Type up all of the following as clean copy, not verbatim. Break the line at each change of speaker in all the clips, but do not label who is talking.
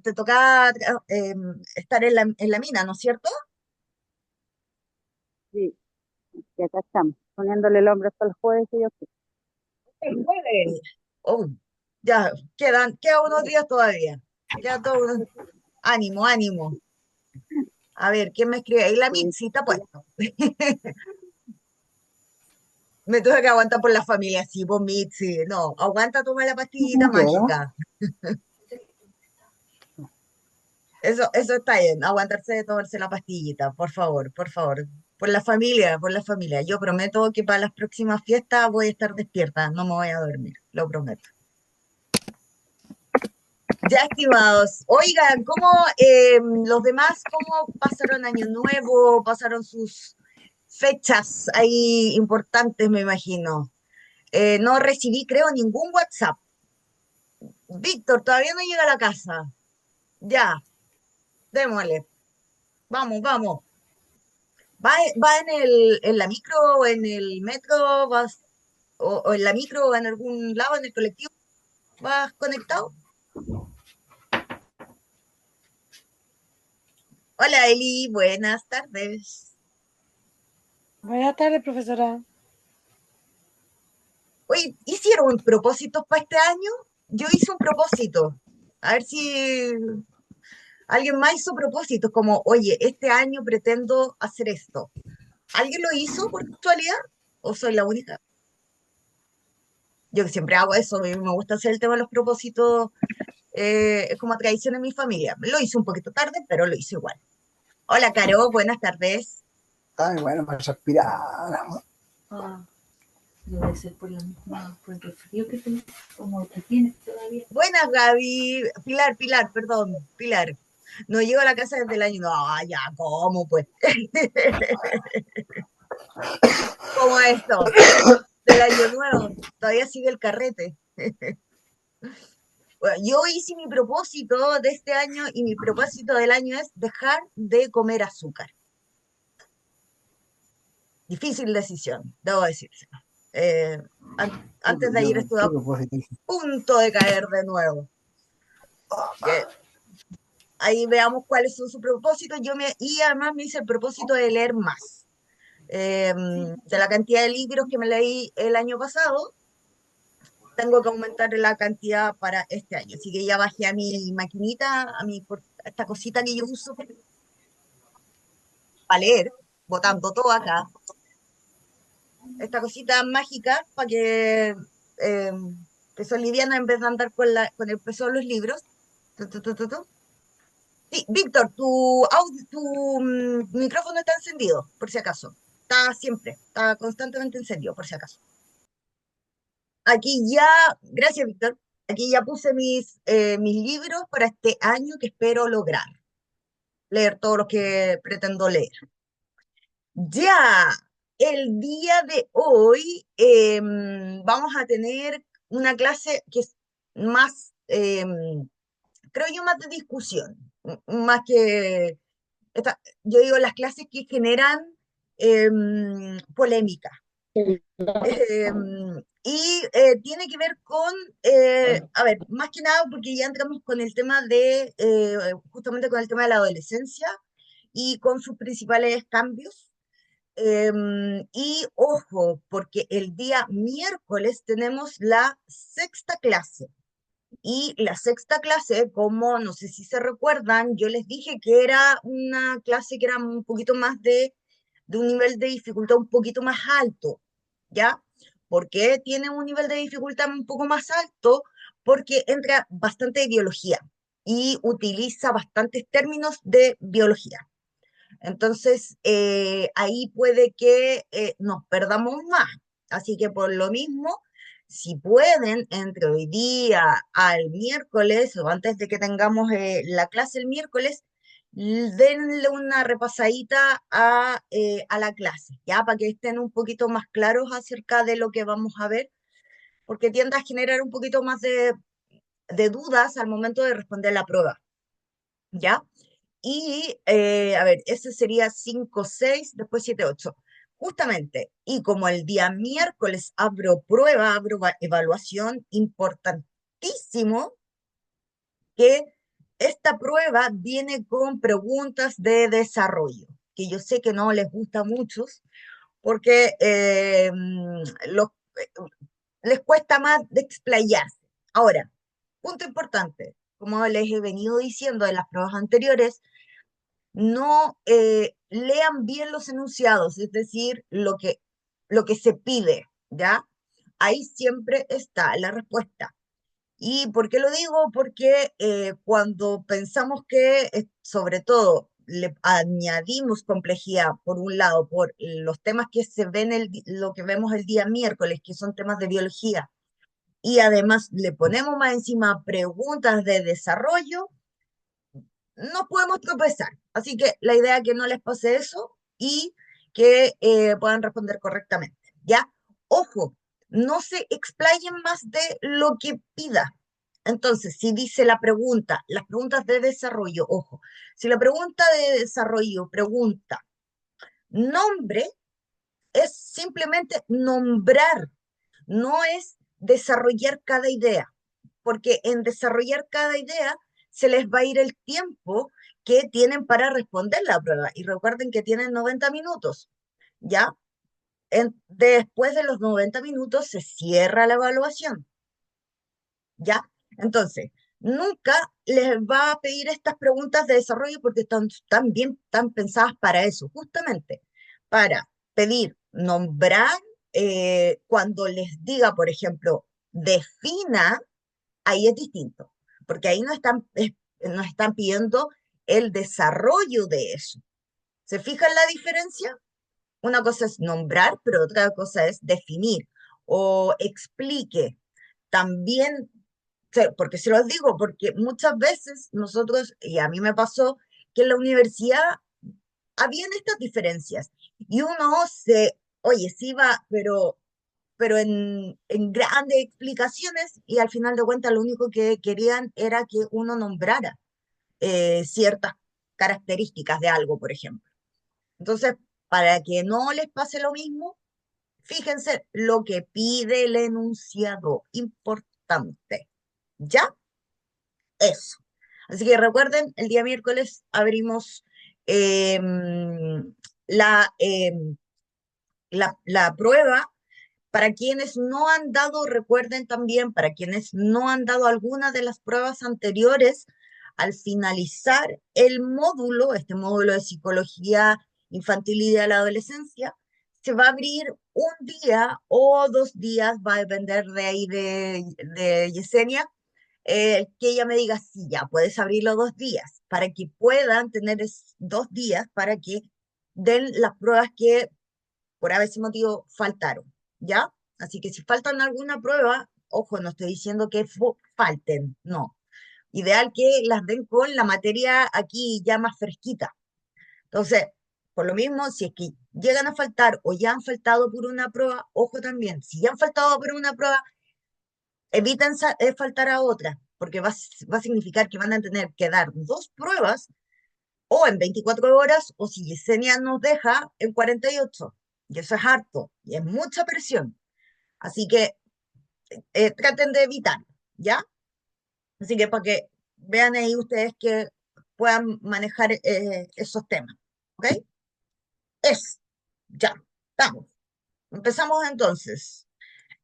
te toca estar en la mina, ¿no es cierto?
Sí, y acá estamos, poniéndole el hombro hasta el jueves y yo qué.
El jueves. Oh, ya, queda unos días todavía. Queda todo ánimo, ánimo. A ver, ¿quién me escribe? Ahí la
Sí,
Mitzi está
sí,
puesto. Me tuve que aguantar por la familia, sí, por Mitzi. No, aguanta, toma la pastillita
claro.
mágica. Eso está bien, aguantarse de tomarse la pastillita, por favor, por favor. Por la familia, por la familia. Yo prometo que para las próximas fiestas voy a estar despierta, no me voy a dormir, lo prometo. Ya, estimados, oigan, ¿cómo los demás, cómo pasaron Año Nuevo, pasaron sus fechas ahí importantes, me imagino? No recibí, creo, ningún WhatsApp. Víctor, todavía no llega a la casa. Ya, démosle. Vamos, vamos. ¿Va en la micro o en el metro? O en la micro o en algún lado, en el colectivo? ¿Vas conectado? Hola Eli, buenas tardes.
Buenas tardes, profesora.
Oye, ¿hicieron propósitos para este año? Yo hice un propósito. A ver si alguien más hizo propósitos, como, oye, este año pretendo hacer esto. ¿Alguien lo hizo por casualidad? ¿O soy la única? Yo que siempre hago eso, a mí me gusta hacer el tema de los propósitos, es como tradición en mi familia. Lo hice un poquito tarde, pero lo hice igual. Hola, Caro, buenas tardes.
Ay, bueno, para respirar.
Ah, debe ser por la misma, por el frío que tengo, como que tienes todavía.
Buenas, Gaby. Pilar, perdón, Pilar. No llego a la casa desde el año. No, ya, ¿cómo pues? ¿Cómo esto? Del año nuevo. Todavía sigue el carrete. Bueno, yo hice mi propósito de este año y mi propósito del año es dejar de comer azúcar. Difícil decisión, debo decirse. Eh, antes de ayer estuve
¿Qué
a
propósito hice?
punto de caer de nuevo. Que ahí veamos cuáles son sus propósitos. Y además me hice el propósito de leer más. De la cantidad de libros que me leí el año pasado, tengo que aumentar la cantidad para este año. Así que ya bajé a mi maquinita, esta cosita que yo uso para leer, botando todo acá. Esta cosita mágica para eh, que son livianas en vez de andar con el peso de los libros. Tu, tu, tu, tu, tu. Sí, Víctor, tu micrófono está encendido, por si acaso. Está siempre, está constantemente encendido, por si acaso. Aquí ya, gracias, Víctor. Aquí ya puse mis libros para este año que espero lograr. Leer todo lo que pretendo leer. Ya, el día de hoy vamos a tener una clase que es más, creo yo, más de discusión, más que yo digo las clases que generan polémica. Tiene que ver con, a ver, más que nada porque ya entramos con el tema justamente con el tema de la adolescencia y con sus principales cambios. Y ojo, porque el día miércoles tenemos la sexta clase. Y la sexta clase, como no sé si se recuerdan, yo les dije que era una clase que era un poquito más de un nivel de dificultad un poquito más alto, ¿ya? ¿Por qué tiene un nivel de dificultad un poco más alto? Porque entra bastante de biología y utiliza bastantes términos de biología. Entonces, ahí puede que nos perdamos más. Así que por lo mismo, si pueden, entre hoy día al miércoles o antes de que tengamos la clase el miércoles, denle una repasadita a la clase, ya para que estén un poquito más claros acerca de lo que vamos a ver, porque tiende a generar un poquito más de dudas al momento de responder la prueba, ¿ya? Y, a ver, ese sería 5 6 después 7 8. Justamente, y como el día miércoles abro prueba, evaluación, importantísimo que esta prueba viene con preguntas de desarrollo, que yo sé que no les gusta a muchos, porque les cuesta más de explayarse. Ahora, punto importante, como les he venido diciendo en las pruebas anteriores, no lean bien los enunciados, es decir, lo que se pide, ¿ya? Ahí siempre está la respuesta. ¿Y por qué lo digo? Porque cuando pensamos que, sobre todo, le añadimos complejidad, por un lado, por los temas que se ven, lo que vemos el día miércoles, que son temas de biología, y además le ponemos más encima preguntas de desarrollo, no podemos tropezar. Así que la idea es que no les pase eso y que puedan responder correctamente, ¿ya? Ojo, no se explayen más de lo que pida. Entonces, si dice la pregunta, las preguntas de desarrollo, ojo, si la pregunta de desarrollo pregunta nombre, es simplemente nombrar, no es desarrollar cada idea, porque en desarrollar cada idea se les va a ir el tiempo que tienen para responder la prueba. Y recuerden que tienen 90 minutos, ¿ya? Después de los 90 minutos se cierra la evaluación, ¿ya? Entonces, nunca les va a pedir estas preguntas de desarrollo porque están bien, están pensadas para eso, justamente, para pedir, nombrar, cuando les diga, por ejemplo, defina, ahí es distinto, porque ahí no están pidiendo el desarrollo de eso. ¿Se fijan la diferencia? Una cosa es nombrar, pero otra cosa es definir o explique. También, porque se los digo, porque muchas veces nosotros, y a mí me pasó, que en la universidad habían estas diferencias y uno oye, sí va, pero en grandes explicaciones y al final de cuentas lo único que querían era que uno nombrara ciertas características de algo, por ejemplo. Entonces, para que no les pase lo mismo, fíjense lo que pide el enunciado, importante. ¿Ya? Eso. Así que recuerden, el día miércoles abrimos la, la prueba. Para quienes no han dado, recuerden también, para quienes no han dado alguna de las pruebas anteriores, al finalizar el módulo, este módulo de psicología infantil y de la adolescencia, se va a abrir un día o 2 días, va a depender de ahí de Yesenia, que ella me diga, sí, ya puedes abrirlo 2 días, para que puedan tener 2 días para que den las pruebas que por a veces motivo faltaron, ¿ya? Así que si faltan alguna prueba, ojo, no estoy diciendo que falten, no. Ideal que las den con la materia aquí ya más fresquita. Entonces, por lo mismo, si es que llegan a faltar o ya han faltado por una prueba, ojo también, si ya han faltado por una prueba, eviten faltar a otra, porque va a significar que van a tener que dar 2 pruebas o en 24 horas, o si Yesenia nos deja, en 48. Y eso es harto, y es mucha presión. Así que traten de evitarlo, ¿ya? Así que para que vean ahí ustedes que puedan manejar esos temas, ¿ok? Ya, estamos. Empezamos entonces.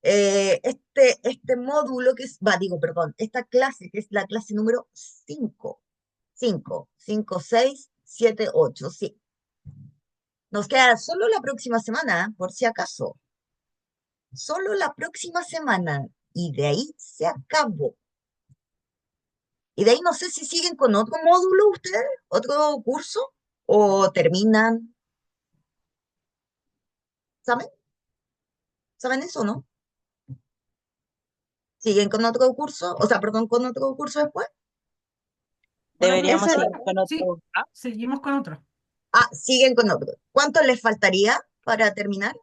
Este módulo que es, digo, perdón, esta clase que es la clase número 5. 5, 6, 7, 8, sí. Nos queda solo la próxima semana, por si acaso. Solo la próxima semana. Y de ahí se acabó. Y de ahí no sé si siguen con otro módulo ustedes, otro curso, o terminan. ¿Saben? ¿Saben eso, no? ¿Siguen con otro curso? O sea, perdón, con otro curso después.
Hola,
Deberíamos
profesora.
seguir con
Sí,
otro.
seguimos con otro.
Ah, siguen con otro. ¿Cuánto les faltaría para terminar?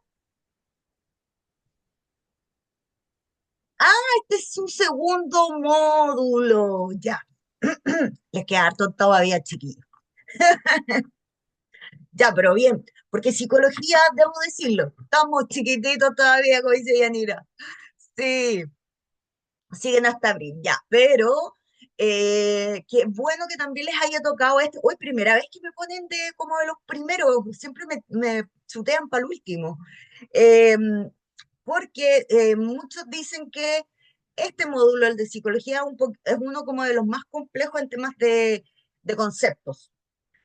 Ah, este es su segundo módulo. Ya. Les queda harto todavía, chiquillos. Ya, pero bien, porque psicología, debo decirlo, estamos chiquititos todavía, como dice Yanira. Sí, siguen hasta abril, ya, pero que bueno que también les haya tocado este. Hoy, primera vez que me ponen de como de los primeros, siempre me chutean para el último. Eh, Porque muchos dicen que este módulo, el de psicología, es uno como de los más complejos en temas de conceptos.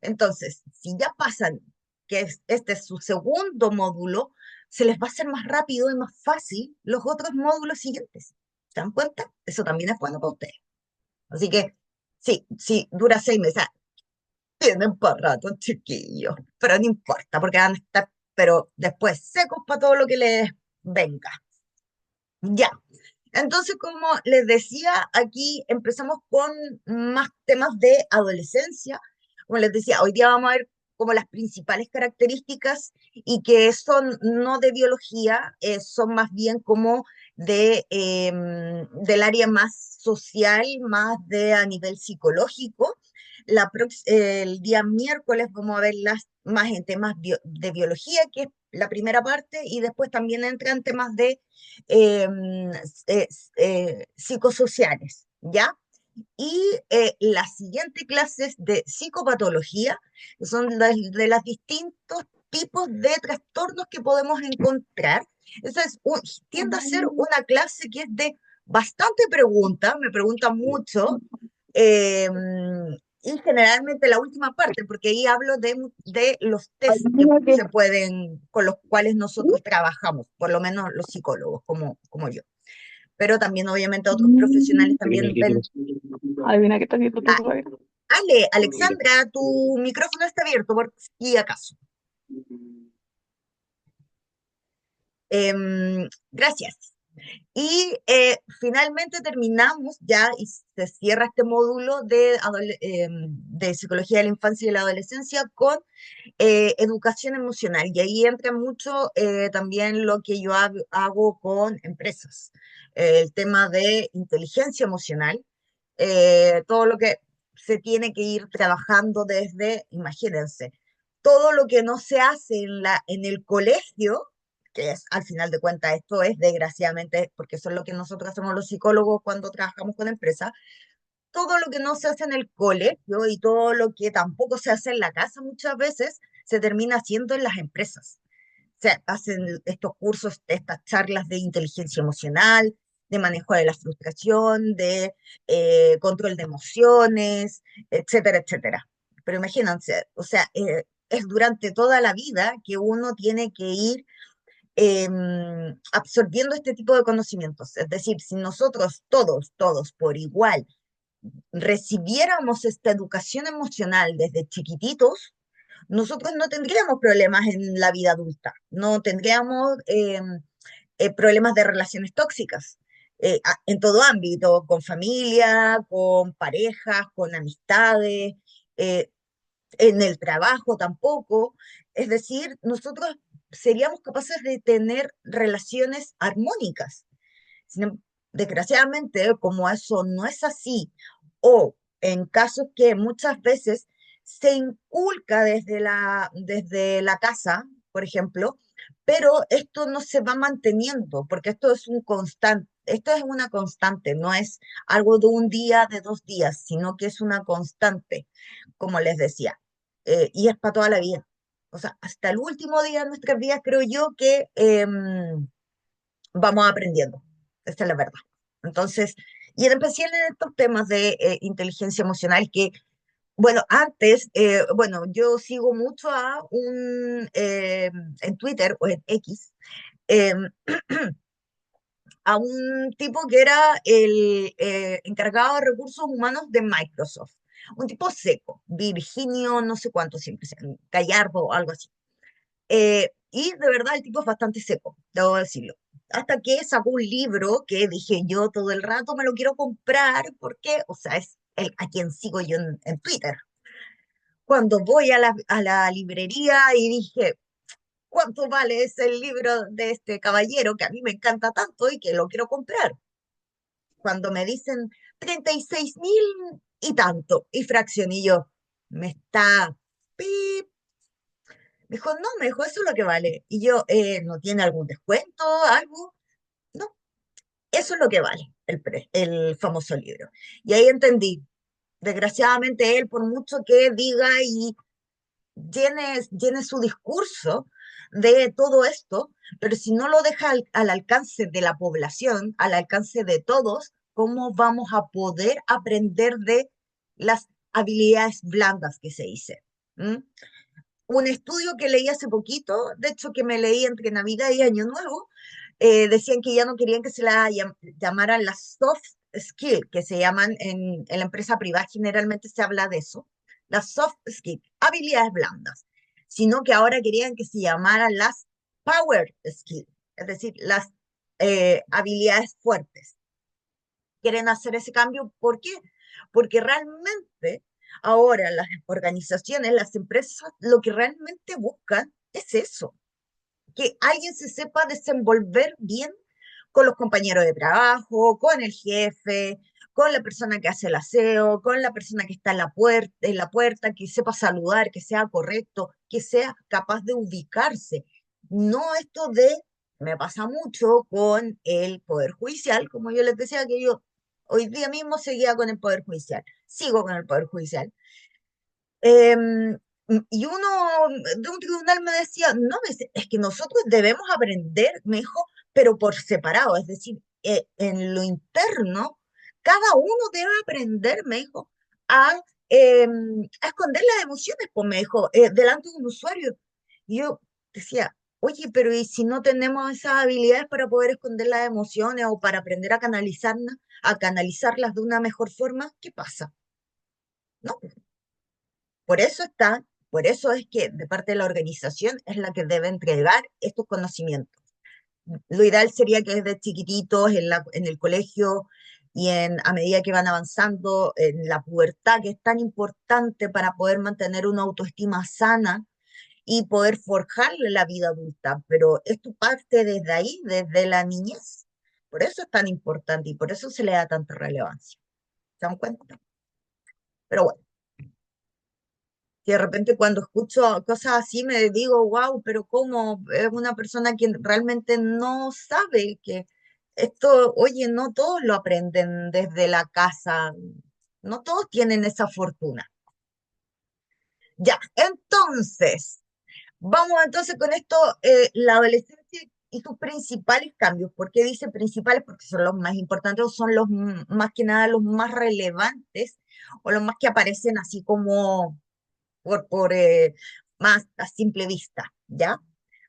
Entonces, si ya pasan, este es su segundo módulo, se les va a hacer más rápido y más fácil los otros módulos siguientes. ¿Se dan cuenta? Eso también es bueno para ustedes. Así que, sí, sí, dura 6 meses. Tienen para rato, chiquillos, pero no importa, porque van a estar, pero después secos para todo lo que les venga. Ya. Entonces, como les decía, aquí empezamos con más temas de adolescencia. Como les decía, hoy día vamos a ver como las principales características y que son no de biología, son más bien como del área más social, más de a nivel psicológico. El día miércoles vamos a ver más en temas de biología, que es la primera parte, y después también entran temas de eh, psicosociales, ¿ya? Y las siguientes clases de psicopatología son de los distintos tipos de trastornos que podemos encontrar. Esa tiende a ser una clase que es de bastante preguntas, me preguntan mucho, eh, y generalmente la última parte, porque ahí hablo de los test que se pueden, con los cuales nosotros trabajamos, por lo menos los psicólogos, como yo. Pero también, obviamente, otros profesionales también ven.
Adivina qué está haciendo tu
Ah,
suegra.
Alexandra, tu micrófono está abierto, por si acaso. Gracias. Y finalmente terminamos ya y se cierra este módulo de psicología de la infancia y de la adolescencia con educación emocional. Y ahí entra mucho también lo que yo hago con empresas. El tema de inteligencia emocional, todo lo que se tiene que ir trabajando desde, imagínense, todo lo que no se hace en el colegio, que es al final de cuentas esto es desgraciadamente, porque eso es lo que nosotros hacemos los psicólogos cuando trabajamos con empresas, todo lo que no se hace en el colegio y todo lo que tampoco se hace en la casa muchas veces, se termina haciendo en las empresas. Se hacen estos cursos, estas charlas de inteligencia emocional, de manejo de la frustración, de control de emociones, etcétera, etcétera. Pero imagínense, o sea, es durante toda la vida que uno tiene que ir absorbiendo este tipo de conocimientos. Es decir, si nosotros todos por igual recibiéramos esta educación emocional desde chiquititos, nosotros no tendríamos problemas en la vida adulta, no tendríamos problemas de relaciones tóxicas en todo ámbito, con familia, con parejas, con amistades, eh, en el trabajo tampoco. Es decir, nosotros seríamos capaces de tener relaciones armónicas. Desgraciadamente, como eso no es así, o en casos que muchas veces se inculca desde la casa, por ejemplo, pero esto no se va manteniendo, porque esto es una constante, no es algo de un día, de 2 días, sino que es una constante, como les decía, y es para toda la vida. O sea, hasta el último día de nuestras vidas creo yo que vamos aprendiendo. Esta es la verdad. Entonces, y en especial en estos temas de inteligencia emocional que, bueno, antes, bueno, yo sigo mucho en Twitter o en X, eh, a un tipo que era el encargado de recursos humanos de Microsoft. Un tipo seco, Virginio, no sé cuánto siempre, Gallardo o algo así. Y de verdad el tipo es bastante seco, debo decirlo. Hasta que sacó un libro que dije yo todo el rato me lo quiero comprar porque, o sea, es a quien sigo yo en Twitter. Cuando voy a la librería y dije, ¿cuánto vale ese libro de este caballero que a mí me encanta tanto y que lo quiero comprar? Cuando me dicen 36.000 y tanto, y fracción, y yo, me está... pip. Me dijo, no, me dijo, eso es lo que vale. Y yo, ¿no tiene algún descuento, algo? No, eso es lo que vale. el famoso libro. Y ahí entendí, desgraciadamente él, por mucho que diga y llene su discurso de todo esto, pero si no lo deja al alcance de la población, al alcance de todos, ¿cómo vamos a poder aprender de las habilidades blandas que se dice? ¿Mm? Un estudio que leí hace poquito, de hecho que me leí entre Navidad y Año Nuevo, decían que ya no querían que se la llamaran las soft skills, que se llaman en la empresa privada, generalmente se habla de eso, las soft skills, habilidades blandas, sino que ahora querían que se llamaran las power skills, es decir, las habilidades fuertes. Quieren hacer ese cambio, ¿por qué? Porque realmente ahora las organizaciones, las empresas, lo que realmente buscan es eso, que alguien se sepa desenvolver bien con los compañeros de trabajo, con el jefe, con la persona que hace el aseo, con la persona que está en la puerta, que sepa saludar, que sea correcto, que sea capaz de ubicarse. No esto de, me pasa mucho con el Poder Judicial, como yo les decía que yo hoy día mismo seguía con el Poder Judicial, sigo con el Poder Judicial. Em, y uno de un tribunal me decía, no, me dice, es que nosotros debemos aprender, me dijo, pero por separado, es decir, en lo interno, cada uno debe aprender, me dijo, a, a esconder las emociones, pues me dijo, delante de un usuario. Y yo decía, oye, pero ¿y si no tenemos esas habilidades para poder esconder las emociones o para aprender a canalizarlas de una mejor forma? ¿Qué pasa? ¿No? Por eso por eso es que de parte de la organización es la que debe entregar estos conocimientos. Lo ideal sería que desde chiquititos en el colegio y a medida que van avanzando en la pubertad, que es tan importante para poder mantener una autoestima sana y poder forjarle la vida adulta. Pero esto parte desde ahí, desde la niñez. Por eso es tan importante y por eso se le da tanta relevancia. ¿Se dan cuenta? Pero bueno. Que de repente cuando escucho cosas así me digo, wow, pero ¿cómo? Es una persona que realmente no sabe que esto, oye, no todos lo aprenden desde la casa, no todos tienen esa fortuna. Ya, entonces, vamos entonces con esto, la adolescencia y sus principales cambios. ¿Por qué dice principales? Porque son los más importantes o son los más que nada los más relevantes o los más que aparecen así como por más a simple vista, ¿ya?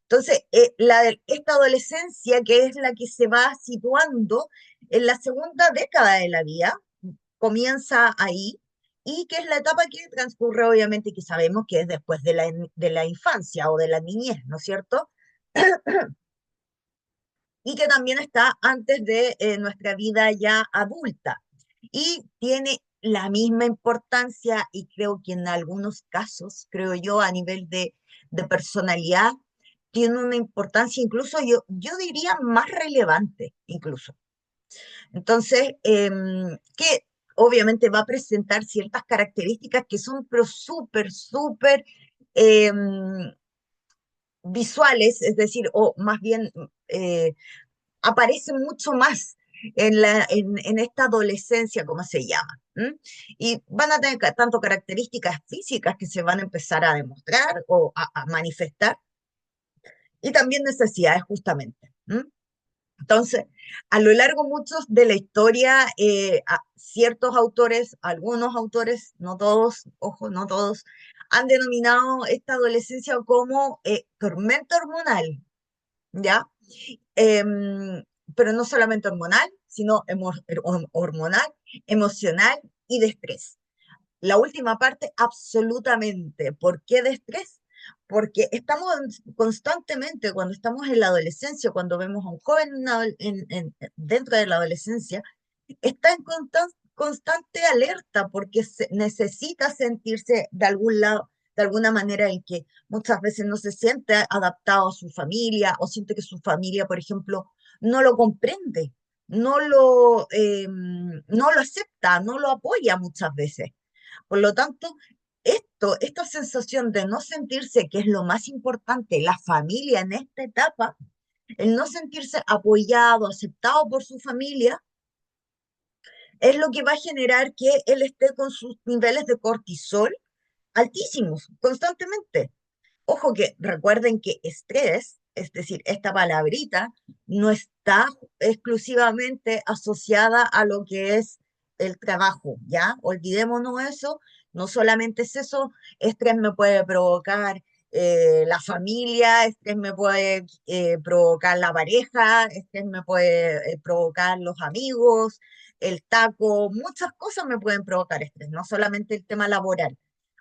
Entonces, esta adolescencia, que es la que se va situando en la segunda década de la vida, comienza ahí, y que es la etapa que transcurre, obviamente, que sabemos que es después de la infancia o de la niñez, ¿no es cierto? Y que también está antes de nuestra vida ya adulta. Y tiene la misma importancia y creo que en algunos casos, creo yo, a nivel de personalidad, tiene una importancia incluso, yo diría, más relevante incluso. Entonces, que obviamente va a presentar ciertas características que son pero súper, súper visuales, es decir, o más bien aparece mucho más en esta adolescencia, como se llama. ¿M? Y van a tener tanto características físicas que se van a empezar a demostrar o a manifestar, y también necesidades justamente. ¿M? Entonces, a lo largo muchos de la historia, ciertos autores, algunos autores, no todos, ojo, no todos, han denominado esta adolescencia como tormenta hormonal, ¿ya? Em, pero no solamente hormonal, sino hormonal, emocional y de estrés. La última parte, absolutamente. ¿Por qué de estrés? Porque estamos constantemente, cuando estamos en la adolescencia, cuando vemos a un joven dentro de la adolescencia, está en constante alerta porque necesita sentirse de algún lado, de alguna manera en que muchas veces no se siente adaptado a su familia o siente que su familia, por ejemplo, no lo comprende, no lo acepta, no lo apoya muchas veces. Por lo tanto, esta sensación de no sentirse, que es lo más importante, la familia en esta etapa, el no sentirse apoyado, aceptado por su familia, es lo que va a generar que él esté con sus niveles de cortisol altísimos constantemente. Ojo que recuerden que estrés, es decir, esta palabrita, no está exclusivamente asociada a lo que es el trabajo, ¿ya? Olvidémonos eso, no solamente es eso, estrés me puede provocar la familia, estrés me puede provocar la pareja, estrés me puede provocar los amigos, el taco, muchas cosas me pueden provocar estrés, no solamente el tema laboral.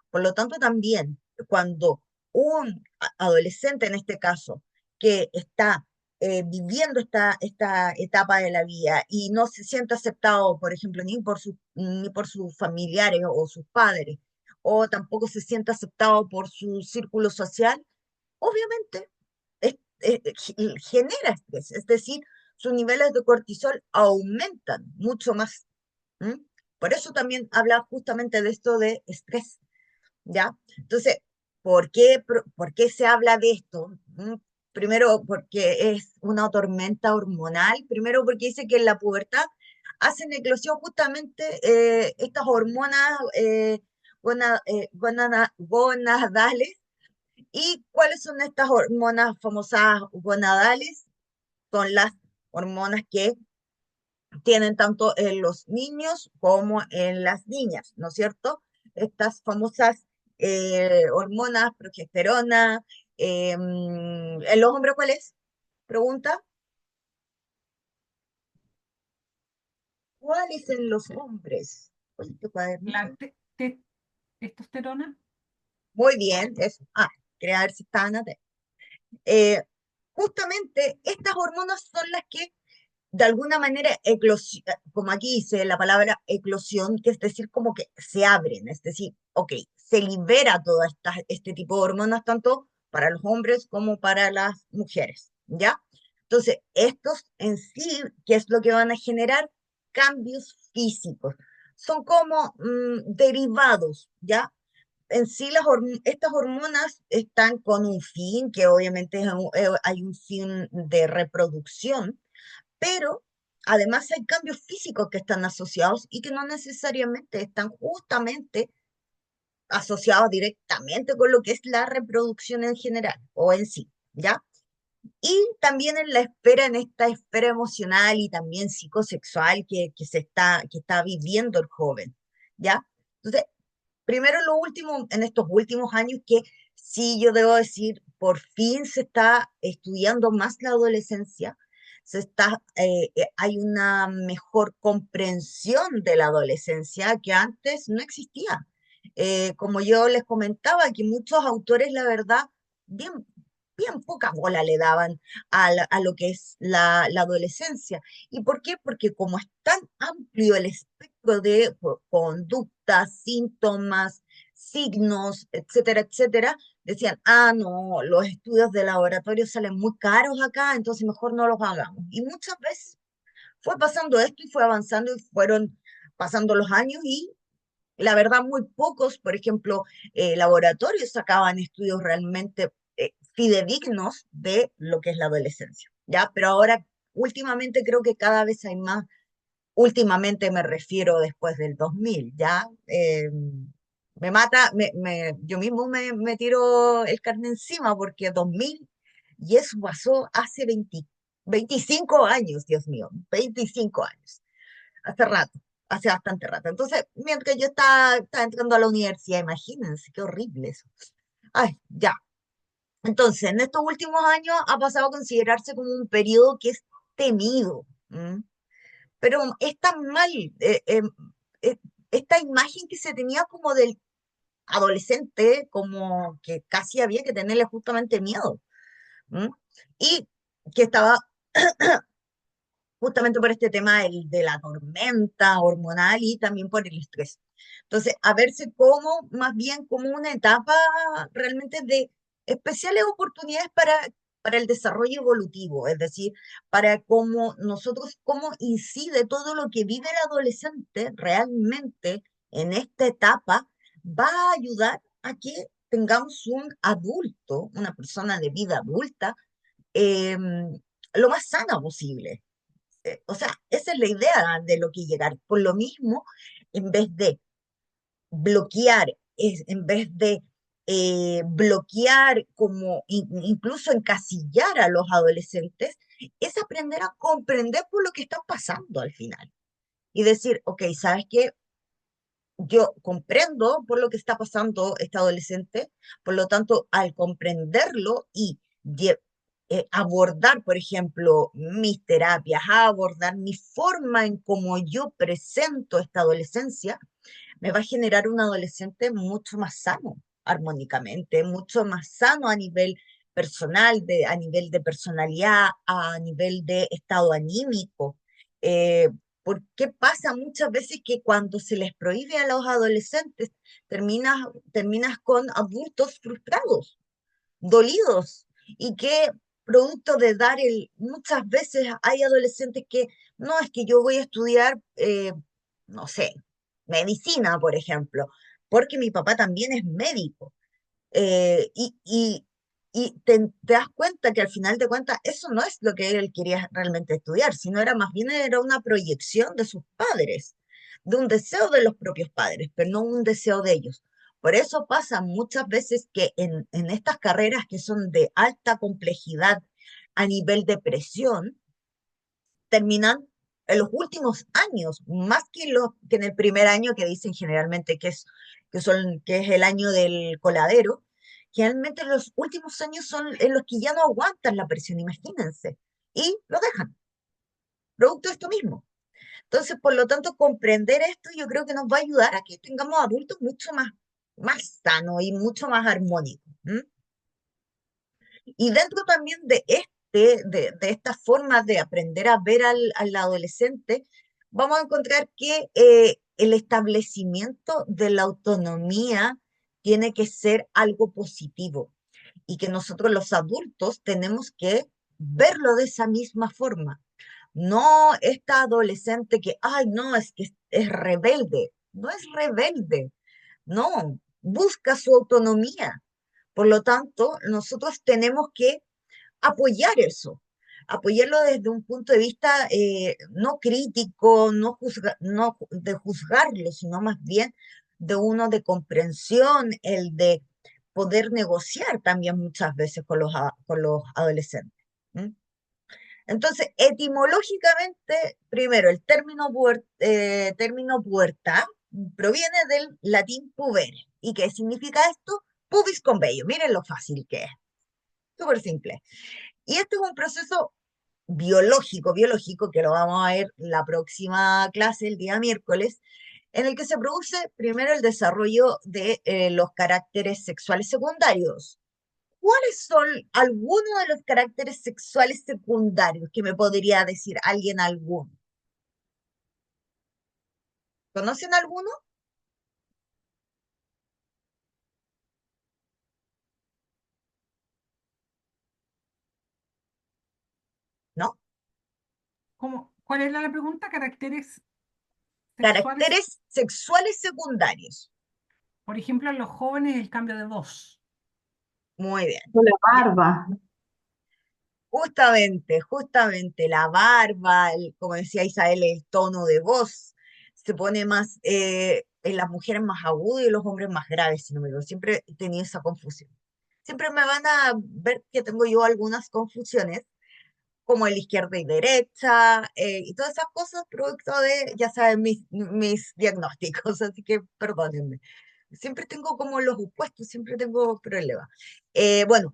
Por lo tanto, también cuando un adolescente, en este caso, que está viviendo esta etapa de la vida y no se siente aceptado, por ejemplo, ni por sus familiares o sus padres, o tampoco se siente aceptado por su círculo social, obviamente genera estrés, es decir, sus niveles de cortisol aumentan mucho más. ¿M? Por eso también habla justamente de esto de estrés. ¿Ya? Entonces, por qué se habla de esto? Primero, porque es una tormenta hormonal. Primero, porque dice que en la pubertad hacen eclosión justamente estas hormonas gonadales. ¿Y cuáles son estas hormonas famosas gonadales? Son las hormonas que tienen tanto en los niños como en las niñas, ¿no es cierto? Estas famosas hormonas, progesterona. ¿En los hombres cuál es? Pregunta. ¿Cuál es en los hombres? Oye, este cuadernito.
La testosterona.
Muy bien, eso. Ah, quería ver si estaban atentos. Eh, Justamente estas hormonas son las que de alguna manera, como aquí dice la palabra eclosión, que es decir, como que se abren, es decir, ok, se libera todo este tipo de hormonas, tanto para los hombres como para las mujeres, ¿ya? Entonces, estos en sí, ¿qué es lo que van a generar? Cambios físicos. Son como derivados, ¿ya? En sí, estas hormonas están con un fin, que obviamente hay un fin de reproducción, pero además hay cambios físicos que están asociados y que no necesariamente están justamente asociados directamente con lo que es la reproducción en general o en sí, ¿ya? Y también en la esfera, en esta esfera emocional y también psicosexual que está viviendo el joven, ¿ya? Entonces, primero lo último, en estos últimos años que sí yo debo decir, por fin se está estudiando más la adolescencia, hay una mejor comprensión de la adolescencia que antes no existía. Como yo les comentaba, que muchos autores, la verdad, bien, bien poca bola le daban a lo que es la adolescencia. ¿Y por qué? Porque como es tan amplio el espectro de conductas, síntomas, signos, etcétera, etcétera, decían, ah, no, los estudios de laboratorio salen muy caros acá, entonces mejor no los hagamos. Y muchas veces fue pasando esto y fue avanzando y fueron pasando los años y la verdad muy pocos, por ejemplo, laboratorios sacaban estudios realmente fidedignos de lo que es la adolescencia, ¿ya? Pero ahora, últimamente creo que cada vez hay más. Últimamente me refiero después del 2000, ¿ya? Me mata, yo mismo me tiro el carne encima porque 2000, y eso pasó hace 25 años, Dios mío, 25 años, hace rato, hace bastante rato. Entonces, mientras yo estaba entrando a la universidad, imagínense, qué horrible eso. Ay, ya. Entonces, en estos últimos años ha pasado a considerarse como un periodo que es temido. Pero es tan mal, eh, esta imagen que se tenía como del adolescente, como que casi había que tenerle justamente miedo, ¿m? Y que estaba justamente por este tema de la tormenta hormonal y también por el estrés. Entonces, a verse como, más bien como una etapa realmente de especiales oportunidades para el desarrollo evolutivo, es decir, para cómo nosotros, cómo incide todo lo que vive el adolescente realmente en esta etapa, va a ayudar a que tengamos un adulto, una persona de vida adulta, lo más sana posible. o sea, esa es la idea de lo que llegar. Por lo mismo, en vez de bloquear, en vez de bloquear como incluso encasillar a los adolescentes, es aprender a comprender por lo que están pasando al final. Y decir, ok, ¿sabes qué? Yo comprendo por lo que está pasando este adolescente, por lo tanto, al comprenderlo y abordar, por ejemplo, mis terapias, abordar mi forma en cómo yo presento esta adolescencia, me va a generar un adolescente mucho más sano armónicamente, mucho más sano a nivel personal, a nivel de personalidad, a nivel de estado anímico. Eh, ¿Por qué pasa muchas veces que cuando se les prohíbe a los adolescentes, terminas con adultos frustrados, dolidos, y que producto de muchas veces hay adolescentes que, no, es que yo voy a estudiar, no sé, medicina, por ejemplo, porque mi papá también es médico. eh, y, y, y te das cuenta que al final de cuentas eso no es lo que él quería realmente estudiar, sino era más bien era una proyección de sus padres, de un deseo de los propios padres, pero no un deseo de ellos. Por eso pasa muchas veces que en estas carreras que son de alta complejidad a nivel de presión, terminan en los últimos años, más que en el primer año que dicen generalmente que es el año del coladero, generalmente los últimos años son en los que ya no aguantan la presión, imagínense, y lo dejan, producto de esto mismo. Entonces, por lo tanto, comprender esto yo creo que nos va a ayudar a que tengamos adultos mucho más sanos y mucho más armónicos. ¿M? Y dentro también de esta forma de aprender a ver al adolescente, vamos a encontrar que el establecimiento de la autonomía tiene que ser algo positivo y que nosotros los adultos tenemos que verlo de esa misma forma. No esta adolescente que, ay, no, es que es rebelde. No es rebelde, no, busca su autonomía. Por lo tanto, nosotros tenemos que apoyar eso, apoyarlo desde un punto de vista no crítico, no de juzgarlo, sino más bien de uno de comprensión, el de poder negociar también muchas veces con los adolescentes. ¿M? Entonces, etimológicamente, primero, el término pubertad proviene del latín pubere. ¿Y qué significa esto? Pubis con vello. Miren lo fácil que es. Súper simple. Y este es un proceso biológico, que lo vamos a ver la próxima clase, el día miércoles, en el que se produce primero el desarrollo de los caracteres sexuales secundarios. ¿Cuáles son algunos de los caracteres sexuales secundarios que me podría decir alguien alguno? ¿Conocen alguno? ¿No?
¿Cuál era la pregunta? ¿Caracteres sexuales?
Caracteres sexuales secundarios.
Por ejemplo, en los jóvenes el cambio de voz.
Muy bien.
La barba.
Justamente la barba, como decía Isabel, el tono de voz se pone más, en las mujeres más agudo y en los hombres más graves, si no me equivoco. Siempre he tenido esa confusión. Siempre me van a ver que tengo yo algunas confusiones, como el izquierda y derecha, y todas esas cosas, producto de, ya saben, mis diagnósticos, así que perdónenme. Siempre tengo como los opuestos, siempre tengo problemas. Bueno,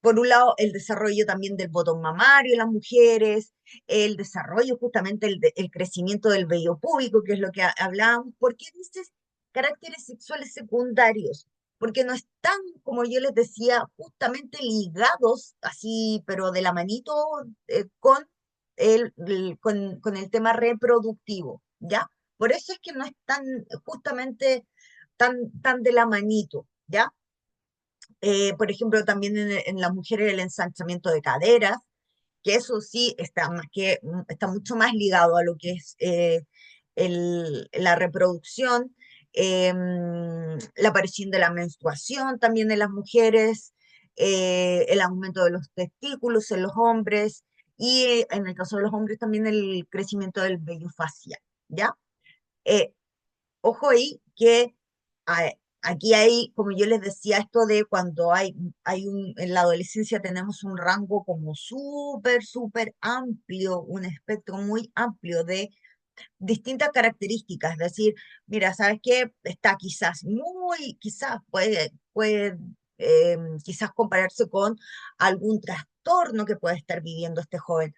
por un lado, el desarrollo también del botón mamario en las mujeres, el desarrollo justamente el crecimiento del vello púbico, que es lo que hablábamos. ¿Por qué dices caracteres sexuales secundarios? Porque no están, como yo les decía, justamente ligados así, pero de la manito, con el tema reproductivo, ¿ya? Por eso es que no están justamente tan de la manito, ¿ya? Por ejemplo, también en las mujeres el ensanchamiento de caderas, que eso sí está mucho más ligado a lo que es la reproducción, la aparición de la menstruación también en las mujeres, el aumento de los testículos en los hombres, y en el caso de los hombres también el crecimiento del vello facial, ¿ya? Eh, Ojo ahí que ah, aquí hay, como yo les decía, esto de cuando en la adolescencia tenemos un rango como súper amplio, un espectro muy amplio de distintas características, es decir, mira, ¿sabes qué? Está quizás puede quizás compararse con algún trastorno que puede estar viviendo este joven.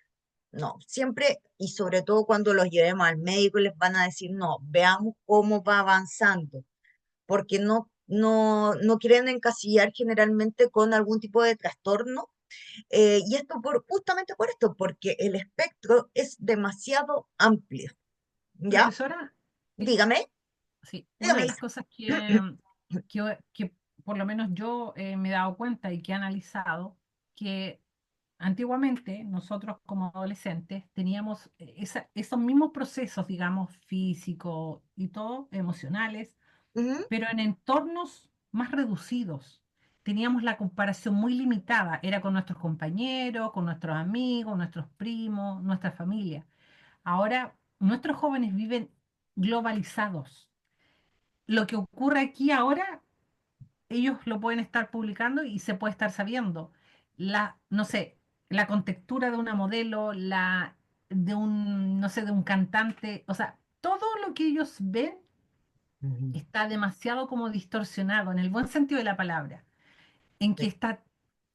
No, siempre y sobre todo cuando los llevemos al médico les van a decir, no, veamos cómo va avanzando, porque no quieren encasillar generalmente con algún tipo de trastorno, y esto justamente por esto, porque el espectro es demasiado amplio, ¿ya?
Profesora,
Dígame,
sí, una
dígame,
de las
Isa.
cosas que por lo menos yo me he dado cuenta y que he analizado, que antiguamente nosotros como adolescentes teníamos esos mismos procesos, digamos, físicos y todo, emocionales,
Ujú,
pero en entornos más reducidos. Teníamos la comparación muy limitada, era con nuestros compañeros, con nuestros amigos, nuestros primos, nuestra familia. Ahora, nuestros jóvenes viven globalizados. Lo que ocurre aquí ahora, ellos lo pueden estar publicando y se puede estar sabiendo. No sé, la contextura de una modelo, de un, no sé, de un cantante, o sea, todo lo que ellos ven
ujú,
está demasiado como distorsionado, en el buen sentido de la palabra, en que
sí,
está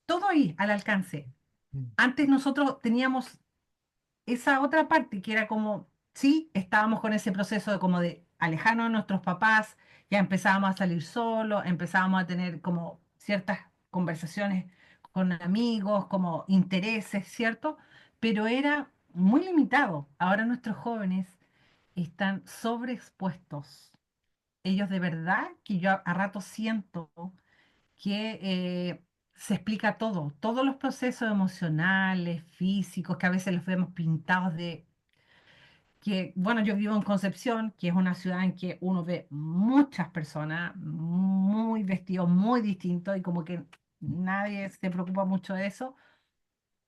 todo ahí al alcance.
ujú,
Antes nosotros teníamos esa otra parte que era como, sí, estábamos con ese proceso de como de alejarnos de nuestros papás, ya empezábamos a salir solos, empezábamos a tener como ciertas conversaciones con amigos, como intereses, ¿cierto? Pero era muy limitado. Ahora nuestros jóvenes están sobreexpuestos. Ellos de verdad que yo a rato siento que se explica todo, todos los procesos emocionales, físicos, que a veces los vemos pintados de que, bueno, yo vivo en Concepción, que es una ciudad en que uno ve muchas personas muy vestidos, muy distintos y como que nadie se preocupa mucho de eso,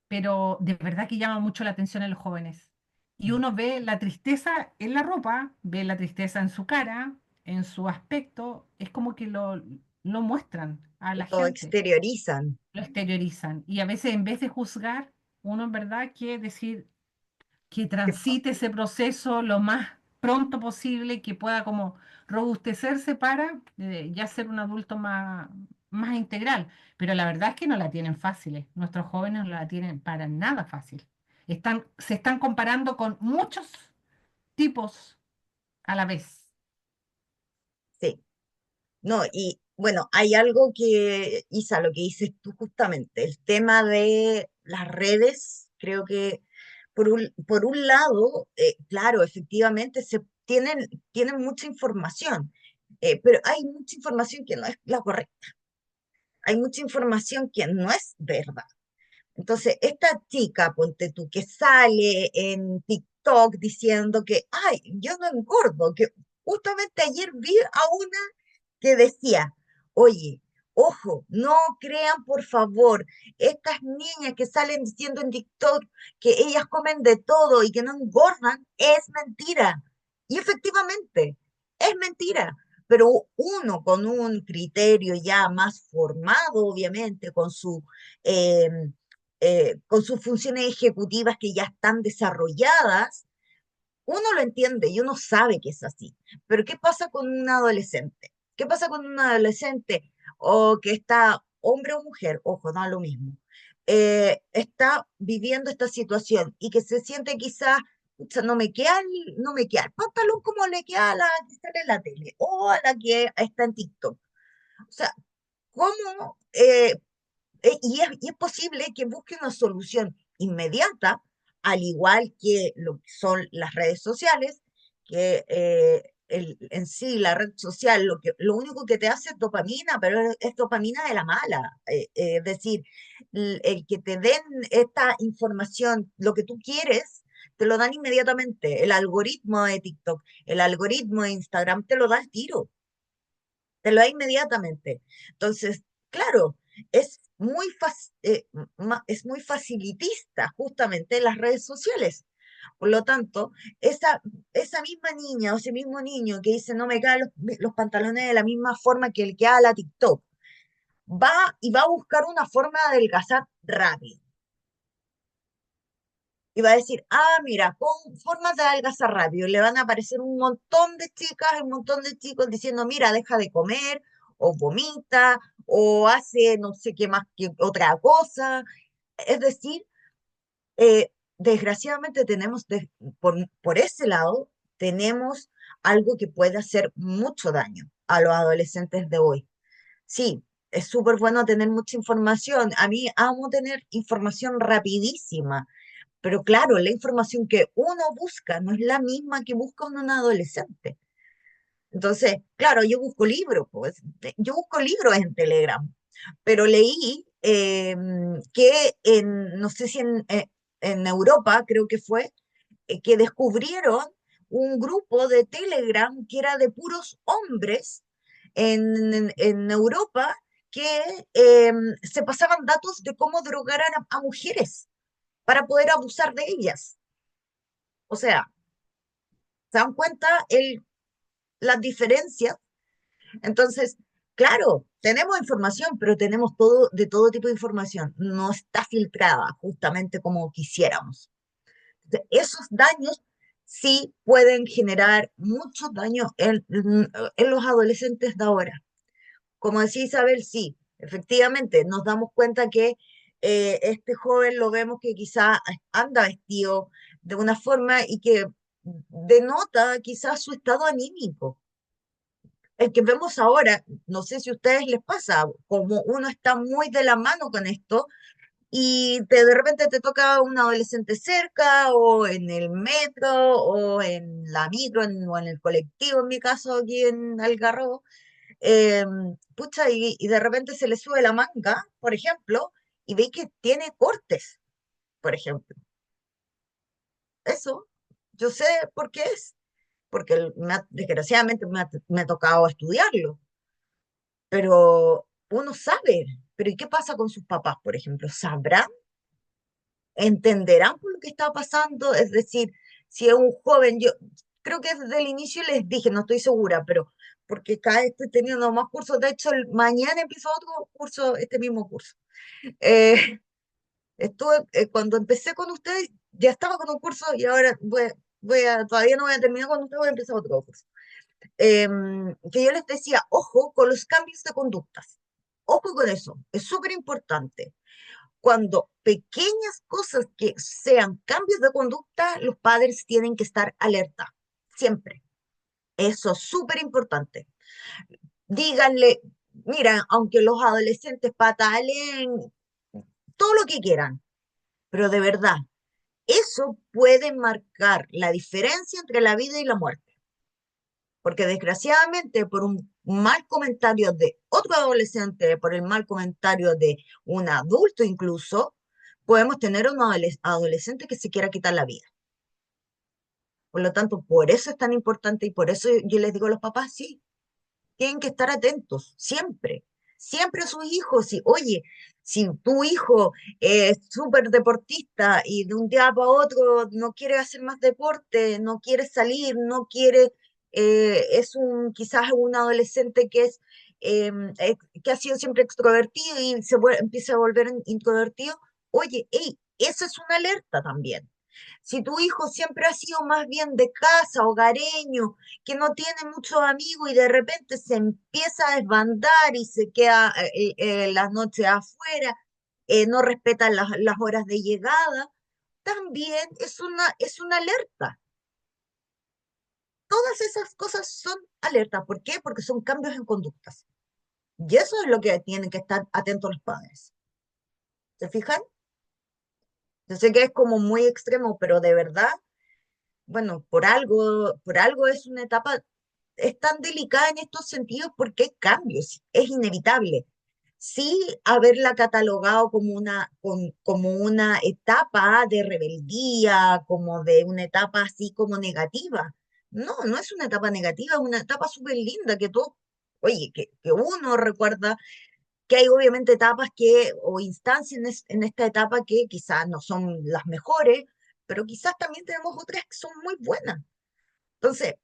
pero de verdad que llama mucho la atención en los jóvenes. Y uno ve la tristeza en la ropa, ve la tristeza en su cara, en su aspecto, es como que lo muestran a la
lo
gente,
exteriorizan.
lo exteriorizan. Y a veces en vez de juzgar, uno en verdad quiere decir que transite ese proceso lo más pronto posible, que pueda como robustecerse para ya ser un adulto más integral. Pero la verdad es que no la tienen fáciles. Nuestros jóvenes no la tienen para nada fácil. Se están comparando con muchos tipos a la vez.
Sí. No, y bueno, hay algo que, Isa, lo que dices tú justamente, el tema de las redes, creo que por un lado, claro, efectivamente tienen mucha información, pero hay mucha información que no es la correcta, hay mucha información que no es verdad. Entonces, esta chica, ponte tú, que sale en TikTok diciendo que, ay, yo no engordo, que justamente ayer vi a una que decía, oye, ojo, no crean por favor, estas niñas que salen diciendo en TikTok que ellas comen de todo y que no engordan, es mentira. Y efectivamente, es mentira. Pero uno con un criterio ya más formado, obviamente, eh, con sus funciones ejecutivas que ya están desarrolladas, uno lo entiende y uno sabe que es así. Pero ¿qué pasa con un adolescente? ¿Qué pasa con un adolescente o que está, hombre o mujer, ojo, da lo mismo, está viviendo esta situación y que se siente quizás, "Pucha, no me queda el pantalón como le queda a la que sale en la tele o a la que está en TikTok? O sea, ¿cómo y es posible que busque una solución inmediata, al igual que lo que son las redes sociales, que en sí la red social lo único que te hace es dopamina, pero es dopamina de la mala. Es decir, el que te den esta información, lo que tú quieres, te lo dan inmediatamente. El algoritmo de TikTok, el algoritmo de Instagram te lo da al tiro, te lo da inmediatamente. Entonces, claro, es es muy facilitista justamente las redes sociales. Por lo tanto, esa misma niña o ese mismo niño que dice no me caen los pantalones de la misma forma que el que haga la TikTok, va a buscar una forma de adelgazar rápido. Y va a decir, ah, mira, con formas de adelgazar rápido, le van a aparecer un montón de chicas, un montón de chicos diciendo, mira, deja de comer, o vomita, o hace no sé qué más que otra cosa. Es decir, desgraciadamente por ese lado, tenemos algo que puede hacer mucho daño a los adolescentes de hoy. Sí, es súper bueno tener mucha información. A mí amo tener información rapidísima, pero claro, la información que uno busca no es la misma que busca un adolescente. Entonces, claro, yo busco libros, pues, yo busco libros en Telegram, pero leí que no sé si en Europa, creo que fue, que descubrieron un grupo de Telegram que era de puros hombres en Europa que se pasaban datos de cómo drogar a mujeres para poder abusar de ellas. O sea, ¿se dan cuenta las diferencias? Entonces, claro, tenemos información, pero tenemos todo tipo de información. No está filtrada justamente como quisiéramos. Entonces, esos daños sí pueden generar muchos daños en los adolescentes de ahora. Como decía Isabel, sí, efectivamente, nos damos cuenta que este joven lo vemos que quizá anda vestido de una forma y que denota quizás su estado anímico. El que vemos ahora, no sé si a ustedes les pasa, como uno está muy de la mano con esto y de repente te toca un adolescente cerca o en el metro o en la micro o en el colectivo, en mi caso aquí en Algarrobo, eh, pucha, y de repente se le sube la manga, por ejemplo, y ve que tiene cortes, por ejemplo. Eso, yo sé por qué es, porque desgraciadamente me ha tocado estudiarlo, pero uno sabe, pero ¿y qué pasa con sus papás, por ejemplo? ¿Sabrán? ¿Entenderán por lo que está pasando? Es decir, si es un joven, yo creo que desde el inicio les dije, no estoy segura, pero porque cada vez estoy teniendo más cursos, de hecho, mañana empiezo otro curso, este mismo curso. Eh, cuando empecé con ustedes, ya estaba con un curso y ahora todavía no voy a terminar con ustedes, voy a empezar otro curso. Que yo les decía, ojo con los cambios de conductas, ojo con eso, es súper importante. Cuando pequeñas cosas que sean cambios de conducta, los padres tienen que estar alerta, siempre. Eso es súper importante. Díganle, mira, aunque los adolescentes patalen todo lo que quieran, pero de verdad, eso puede marcar la diferencia entre la vida y la muerte. Porque desgraciadamente por un mal comentario de otro adolescente, por el mal comentario de un adulto incluso, podemos tener un adolescente que se quiera quitar la vida. Por lo tanto, por eso es tan importante y por eso yo les digo a los papás, sí, tienen que estar atentos, siempre, siempre a sus hijos. Si, oye, si tu hijo es súper deportista y de un día para otro no quiere hacer más deporte, no quiere salir, no quiere, quizás un adolescente que ha sido siempre extrovertido y empieza a volver introvertido, oye, hey, eso es una alerta también. Si tu hijo siempre ha sido más bien de casa, hogareño, que no tiene muchos amigos y de repente se empieza a desbandar y se queda las noches afuera, no respeta las horas de llegada, también es una alerta. Todas esas cosas son alertas. ¿Por qué? Porque son cambios en conductas. Y eso es lo que tienen que estar atentos los padres. ¿Se fijan? Yo sé que es como muy extremo, pero de verdad, bueno, por algo es una etapa, es tan delicada en estos sentidos porque hay cambios, es inevitable. Sí, haberla catalogado como una etapa de rebeldía, como de una etapa así como negativa. No, no es una etapa negativa, es una etapa súper linda que todo, oye, que uno recuerda que hay obviamente etapas que, o instancias en esta etapa que quizás no son las mejores, pero quizás también tenemos otras que son muy buenas. Entonces,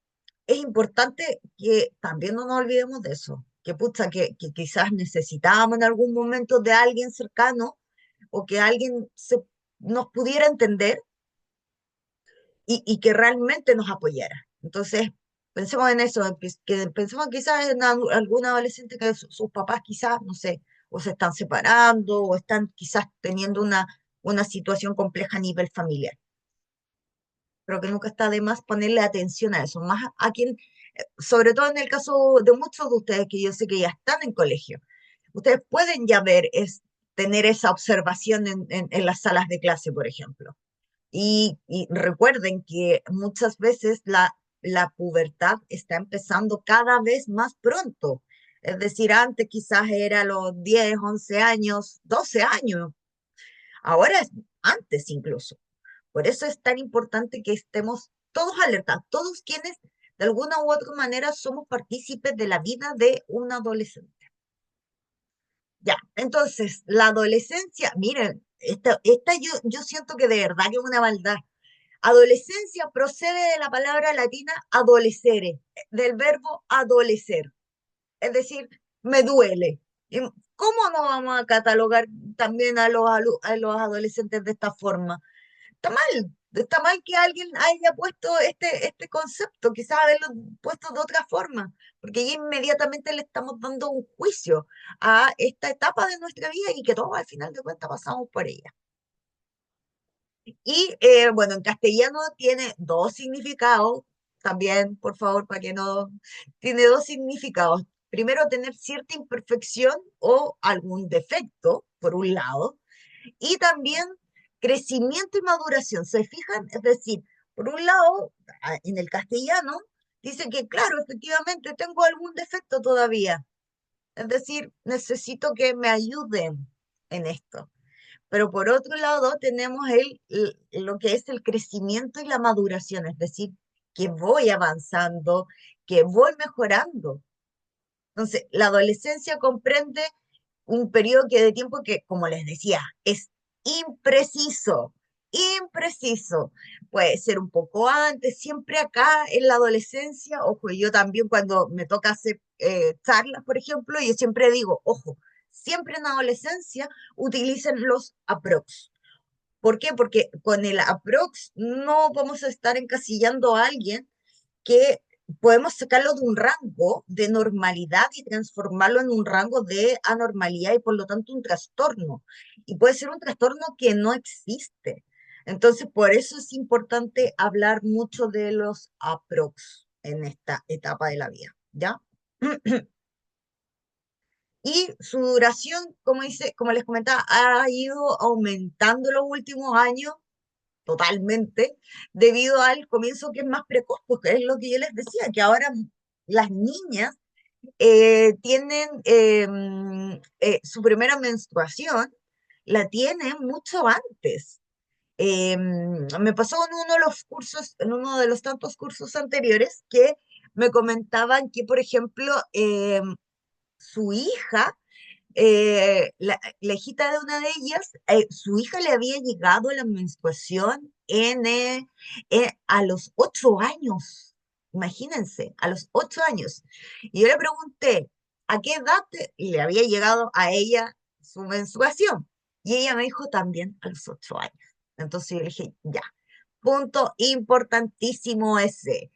es importante que también no nos olvidemos de eso, que pucha, que quizás necesitábamos en algún momento de alguien cercano o que alguien nos pudiera entender y que realmente nos apoyara. Entonces, pensemos en eso, que pensemos quizás en algún adolescente que sus papás quizás, no sé, o se están separando o están quizás teniendo una situación compleja a nivel familiar. Creo que nunca está de más ponerle atención a eso, más a quien, sobre todo en el caso de muchos de ustedes que yo sé que ya están en colegio. Ustedes pueden ya ver, tener esa observación en las salas de clase, por ejemplo. Y recuerden que muchas veces la pubertad está empezando cada vez más pronto. Es decir, antes quizás era a los 10, 11 años, 12 años. Ahora es antes incluso. Por eso es tan importante que estemos todos alertas, todos quienes de alguna u otra manera somos partícipes de la vida de un adolescente. Ya, entonces, la adolescencia, miren, esta yo siento que de verdad que es una maldad. Adolescencia procede de la palabra latina adolescere, del verbo adolecer, es decir, me duele. ¿Y cómo no vamos a catalogar también a los adolescentes de esta forma? Está mal que alguien haya puesto este concepto, quizás haberlo puesto de otra forma, porque ya inmediatamente le estamos dando un juicio a esta etapa de nuestra vida y que todos al final de cuentas pasamos por ella. Y bueno, en castellano tiene dos significados, también, por favor, para que no, tiene dos significados. Primero, tener cierta imperfección o algún defecto, por un lado, y también crecimiento y maduración. ¿Se fijan? Es decir, por un lado, en el castellano, dice que, claro, efectivamente, tengo algún defecto todavía. Es decir, necesito que me ayuden en esto. Pero por otro lado tenemos lo que es el crecimiento y la maduración, es decir, que voy avanzando, que voy mejorando. Entonces, la adolescencia comprende un periodo de tiempo que, como les decía, es impreciso, impreciso. Puede ser un poco antes, siempre acá en la adolescencia, ojo, yo también cuando me toca hacer charlas, por ejemplo, yo siempre digo, ojo, siempre en adolescencia utilicen los aprox. ¿Por qué? Porque con el aprox no vamos a estar encasillando a alguien que podemos sacarlo de un rango de normalidad y transformarlo en un rango de anormalidad y por lo tanto un trastorno. Y puede ser un trastorno que no existe. Entonces, por eso es importante hablar mucho de los aprox en esta etapa de la vida, ¿ya? Y su duración, como les comentaba, ha ido aumentando en los últimos años totalmente, debido al comienzo que es más precoz, porque es lo que yo les decía, que ahora las niñas tienen su primera menstruación, la tienen mucho antes. Me pasó en uno de los cursos, en uno de los tantos cursos anteriores, que me comentaban que, por ejemplo, su hija la hijita de una de ellas, su hija le había llegado la menstruación a los 8 años. Imagínense, a los 8 años. Y yo le pregunté, ¿a qué edad le había llegado a ella su menstruación? Y ella me dijo también a los 8 años. Entonces yo le dije, ya, punto importantísimo ese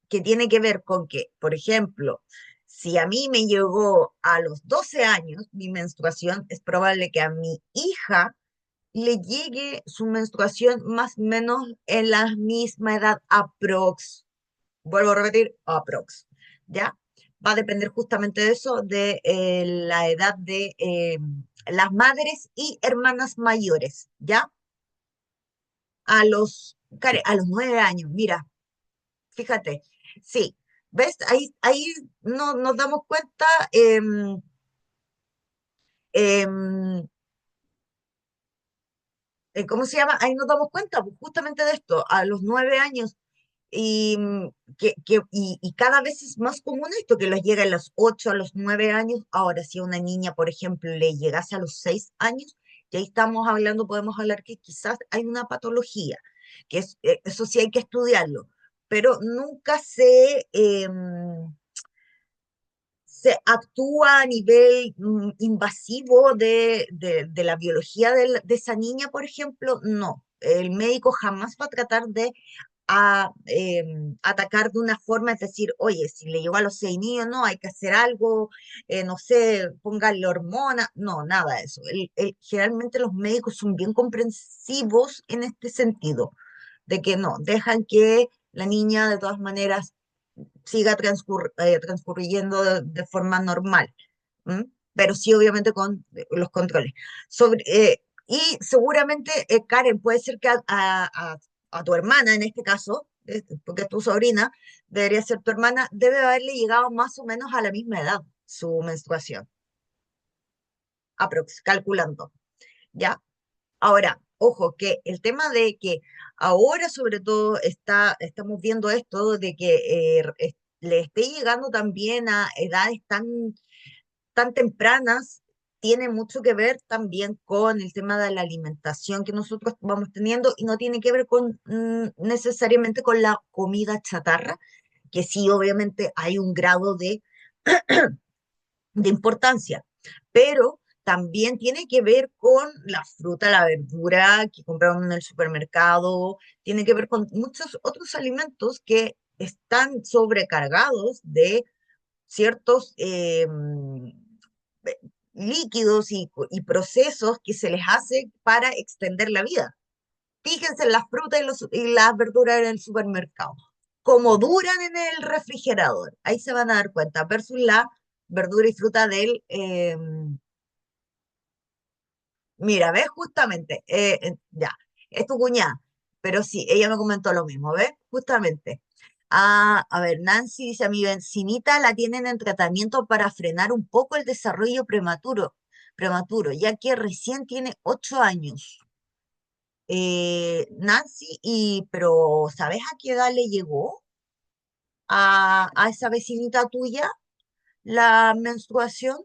que tiene que ver con que, por ejemplo, si a mí me llegó a los 12 años mi menstruación, es probable que a mi hija le llegue su menstruación más o menos en la misma edad aprox. Vuelvo a repetir, aprox. ¿Ya? Va a depender justamente de eso, de la edad de las madres y hermanas mayores, ¿ya? A los 9 años, mira, fíjate, sí, ¿ves? Ahí no, nos damos cuenta, em, ¿cómo se llama? Ahí nos damos cuenta pues, justamente de esto, a los 9 años. Y, y cada vez es más común esto, que les llega a los 8 a los 9 años. Ahora, si a una niña, por ejemplo, le llegase a los 6 años, ya ahí estamos hablando, podemos hablar que quizás hay una patología, que eso sí hay que estudiarlo, pero nunca se actúa a nivel invasivo de la biología de esa niña, por ejemplo, no. El médico jamás va a tratar de atacar de una forma, es decir, oye, si le llegó a los 6 niños, no, hay que hacer algo, no sé, póngale hormona, no, nada de eso. Generalmente los médicos son bien comprensivos en este sentido, de que no, dejan que la niña de todas maneras siga transcurriendo de forma normal. ¿M? Pero sí, obviamente, con los controles. Y seguramente, Karen, puede ser que a tu hermana, en este caso, porque es tu sobrina, debería ser tu hermana, debe haberle llegado más o menos a la misma edad su menstruación, calculando, ¿ya? Ahora, ojo, que el tema de que ahora sobre todo estamos viendo esto de que le esté llegando también a edades tan tempranas, tiene mucho que ver también con el tema de la alimentación que nosotros vamos teniendo y no tiene que ver con necesariamente con la comida chatarra, que sí, obviamente hay un grado de importancia, pero también tiene que ver con la fruta, la verdura que compramos en el supermercado, tiene que ver con muchos otros alimentos que están sobrecargados de ciertos líquidos y procesos que se les hace para extender la vida. Fíjense en las frutas y las verduras en el supermercado, cómo duran en el refrigerador. Ahí se van a dar cuenta, versus la verdura y fruta mira, ¿ves? Justamente, ya, es tu cuñada, pero sí, ella me comentó lo mismo, ¿ves? Justamente. A ver, Nancy dice, a mi vecinita la tienen en tratamiento para frenar un poco el desarrollo prematuro, ya que recién tiene 8 años. Nancy, pero ¿sabes a qué edad le llegó a esa vecinita tuya la menstruación?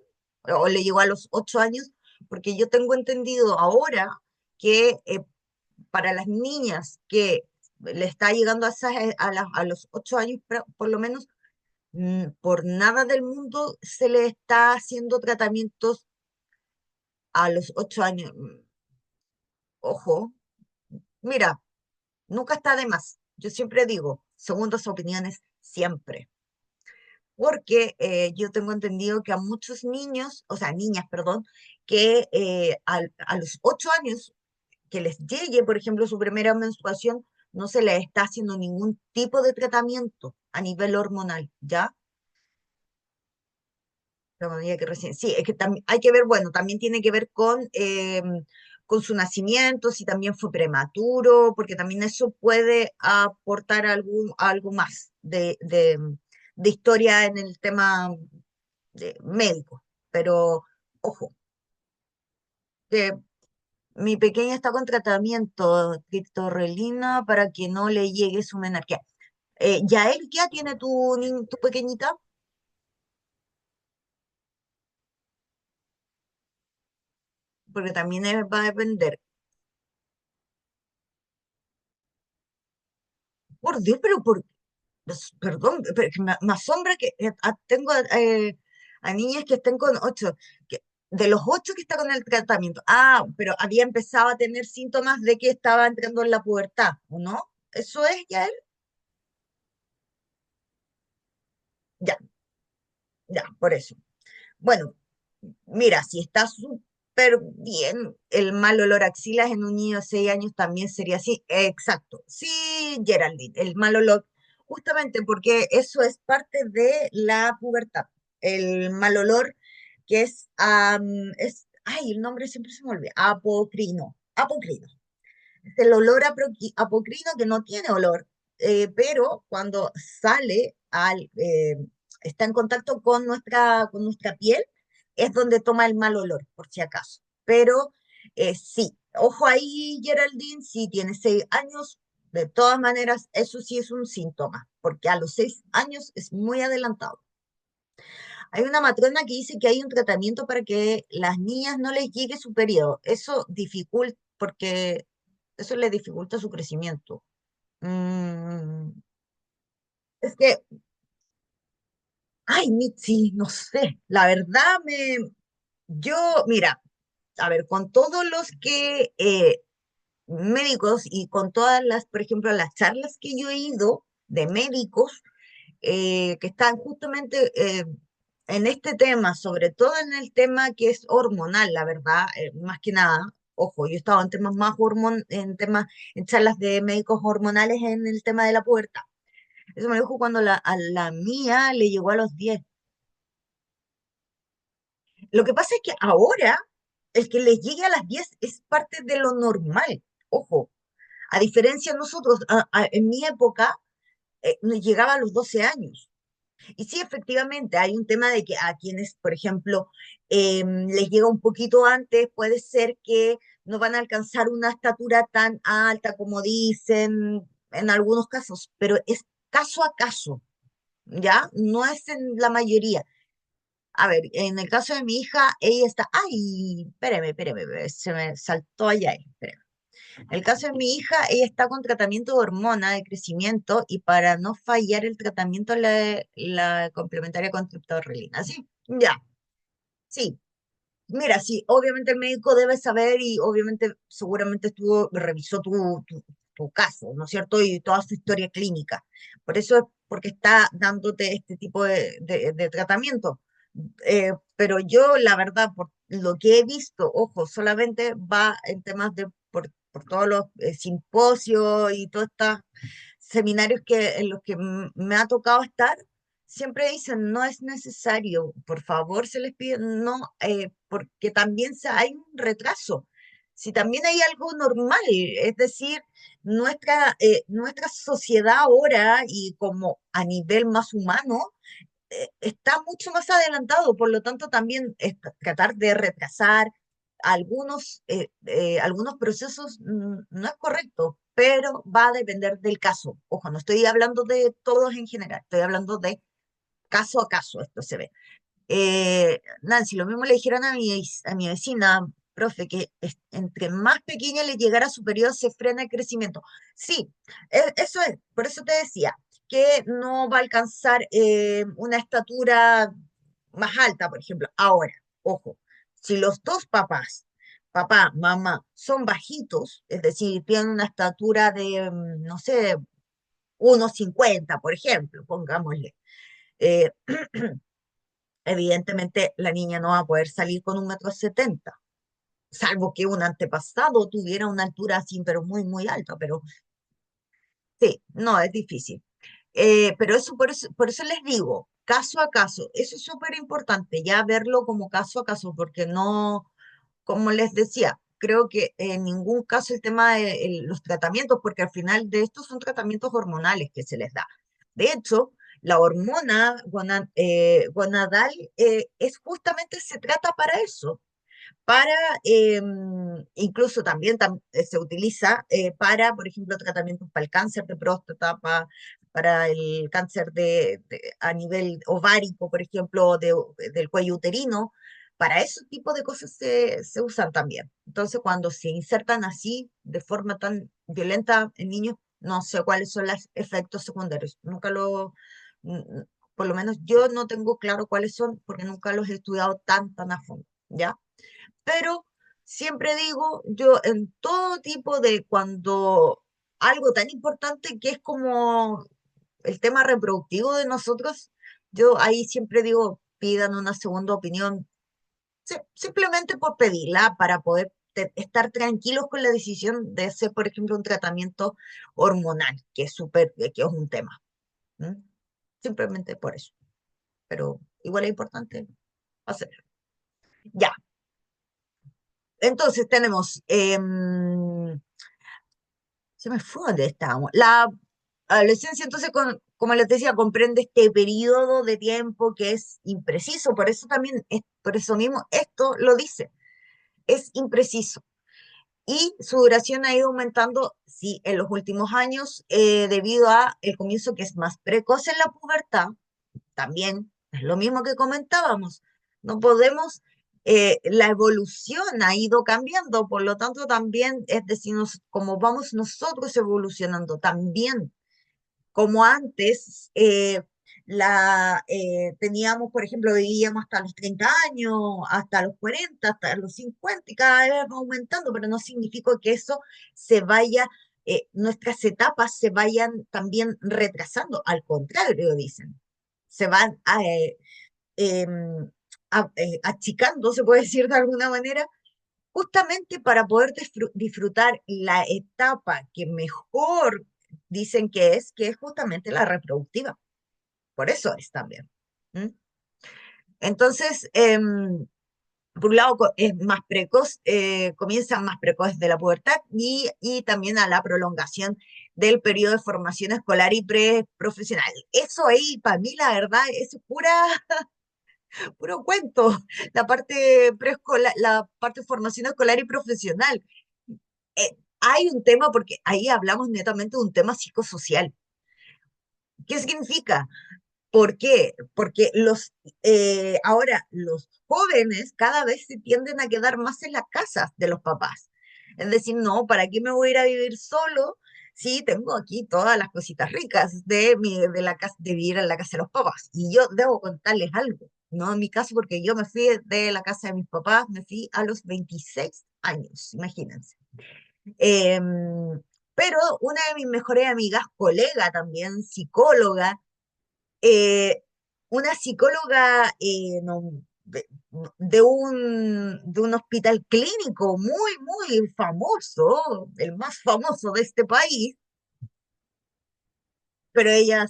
¿O le llegó a los 8 años? Porque yo tengo entendido ahora que para las niñas que le está llegando a los 8 años, por lo menos, por nada del mundo se le está haciendo tratamientos a los 8 años. Ojo, mira, nunca está de más. Yo siempre digo, segundas opiniones, siempre. Porque yo tengo entendido que a muchos niños, o sea, niñas, perdón, que a los 8 años que les llegue, por ejemplo, su primera menstruación, no se les está haciendo ningún tipo de tratamiento a nivel hormonal, ¿ya? La manera que recién, sí, es que hay que ver, bueno, también tiene que ver con su nacimiento, si también fue prematuro, porque también eso puede aportar algo más de historia en el tema médico. Pero, ojo, que mi pequeña está con tratamiento triptorelina para que no le llegue su menarquía. Yael, ¿qué edad tiene tu pequeñita? Porque también va a depender. Por Dios, perdón, pero que me asombra que tengo a niñas que estén con 8, de los 8 que está con el tratamiento. Ah, pero había empezado a tener síntomas de que estaba entrando en la pubertad, ¿o no? ¿Eso es, Yael? Ya, ya, por eso. Bueno, mira, si está súper bien, el mal olor a axilas en un niño de 6 años también sería así. Exacto. Sí, Geraldine, el mal olor, justamente porque eso es parte de la pubertad. El mal olor que ay, el nombre siempre se me olvida, apocrino. Es el olor apocrino que no tiene olor, pero cuando sale está en contacto con nuestra piel, es donde toma el mal olor, por si acaso. Pero sí, ojo ahí, Geraldine, si tiene 6 años, De todas maneras, eso sí es un síntoma, porque a los 6 años es muy adelantado. Hay una matrona que dice que hay un tratamiento para que las niñas no les llegue su periodo. Eso dificulta, porque eso le dificulta su crecimiento. Mm, es que, ay, Mitzi, no sé, la verdad yo, mira, a ver, con todos los que médicos y con todas las, por ejemplo, las charlas que yo he ido de médicos que están justamente en este tema, sobre todo en el tema que es hormonal, la verdad, más que nada. Ojo, yo he estado en temas más en temas, en charlas de médicos hormonales en el tema de la pubertad. Eso me lo dijo cuando a la mía le llegó a los 10. Lo que pasa es que ahora el que les llegue a las 10 es parte de lo normal. Ojo, a diferencia de nosotros, en mi época nos llegaba a los 12 años. Y sí, efectivamente, hay un tema de que a quienes, por ejemplo, les llega un poquito antes, puede ser que no van a alcanzar una estatura tan alta como dicen en algunos casos, pero es caso a caso, ¿ya? No es en la mayoría. A ver, en el caso de mi hija, ella está, ay, espérame, se me saltó allá, espérame. En el caso de mi hija, ella está con tratamiento de hormona de crecimiento y para no fallar el tratamiento la complementaria con triptorelina. ¿Sí? Ya, sí. Mira, sí, obviamente el médico debe saber y obviamente seguramente revisó tu caso, ¿no es cierto? Y toda su historia clínica. Por eso es porque está dándote este tipo de tratamiento. Pero yo, la verdad, por lo que he visto, ojo, solamente va en temas por todos los simposios y todos estos seminarios en los que me ha tocado estar, siempre dicen, no es necesario, por favor, se les pide, no, porque también hay un retraso. Si también hay algo normal, es decir, nuestra sociedad ahora y como a nivel más humano, está mucho más adelantado, por lo tanto también tratar de retrasar algunos procesos no es correcto, pero va a depender del caso. Ojo, no estoy hablando de todos en general, estoy hablando de caso a caso, esto se ve. Nancy, lo mismo le dijeron a mi vecina, profe, que entre más pequeña le llegara su periodo se frena el crecimiento. Sí, eso es, por eso te decía, que no va a alcanzar una estatura más alta, por ejemplo. Ahora, ojo, si los dos papás, papá, mamá, son bajitos, es decir, tienen una estatura de, no sé, 1,50, por ejemplo, pongámosle. eh, Evidentemente la niña no va a poder salir con 1,70 m, salvo que un antepasado tuviera una altura así, pero muy, muy alta, pero sí, no, es difícil. Pero por eso les digo, caso a caso, eso es súper importante, ya verlo como caso a caso, porque no, como les decía, creo que en ningún caso el tema de los tratamientos, porque al final de estos son tratamientos hormonales que se les da. De hecho, la hormona gonadal es justamente, se trata para eso, para, incluso también se utiliza para, por ejemplo, tratamientos para el cáncer de próstata, para el cáncer a nivel ovárico, por ejemplo, del cuello uterino. Para ese tipo de cosas se usan también. Entonces, cuando se insertan así, de forma tan violenta en niños, no sé cuáles son los efectos secundarios. Mm, por lo menos yo no tengo claro cuáles son, porque nunca los he estudiado tan a fondo, ¿ya? Pero siempre digo, yo en todo tipo de cuando algo tan importante que es como el tema reproductivo de nosotros, yo ahí siempre digo, pidan una segunda opinión, simplemente por pedirla para poder estar tranquilos con la decisión de hacer, por ejemplo, un tratamiento hormonal, que es que es un tema. ¿M? Simplemente por eso. Pero igual es importante hacerlo. Ya, entonces tenemos se me fue donde estábamos. La adolescencia, entonces, como les decía, comprende este periodo de tiempo que es impreciso, por eso también, por eso mismo, esto lo dice, es impreciso. y su duración ha ido aumentando, sí, en los últimos años, debido a el comienzo que es más precoz en la pubertad. También es lo mismo que comentábamos. No podemos, la evolución ha ido cambiando, por lo tanto también, es decir, como vamos nosotros evolucionando, también como antes, teníamos, por ejemplo, vivíamos hasta los 30 años, hasta los 40, hasta los 50 y cada vez va aumentando, pero no significa que eso se vaya, nuestras etapas se vayan también retrasando, al contrario, dicen, se van em, achicando, se puede decir de alguna manera, justamente para poder disfrutar la etapa que mejor dicen que es justamente la reproductiva. Por eso es también. ¿Mm? Entonces, por un lado es más precoz, comienza más precoz de la pubertad y también a la prolongación del periodo de formación escolar y preprofesional. Eso ahí, para mí, la verdad, es puro cuento, la parte preescolar, la parte de formación escolar y profesional. Hay un tema, porque ahí hablamos netamente de un tema psicosocial. ¿Qué significa? ¿Por qué? Porque ahora los jóvenes cada vez se tienden a quedar más en las casas de los papás. Es decir, no, ¿para qué me voy a ir a vivir solo si tengo aquí todas las cositas ricas de la casa, de vivir en la casa de los papás? Y yo debo contarles algo, no en mi caso, porque yo me fui de la casa de mis papás, me fui a los 26 años, imagínense. Em, pero una de mis mejores amigas, colega también, psicóloga, eh, una psicóloga de un hospital clínico muy, muy famoso, el más famoso de este país, pero ella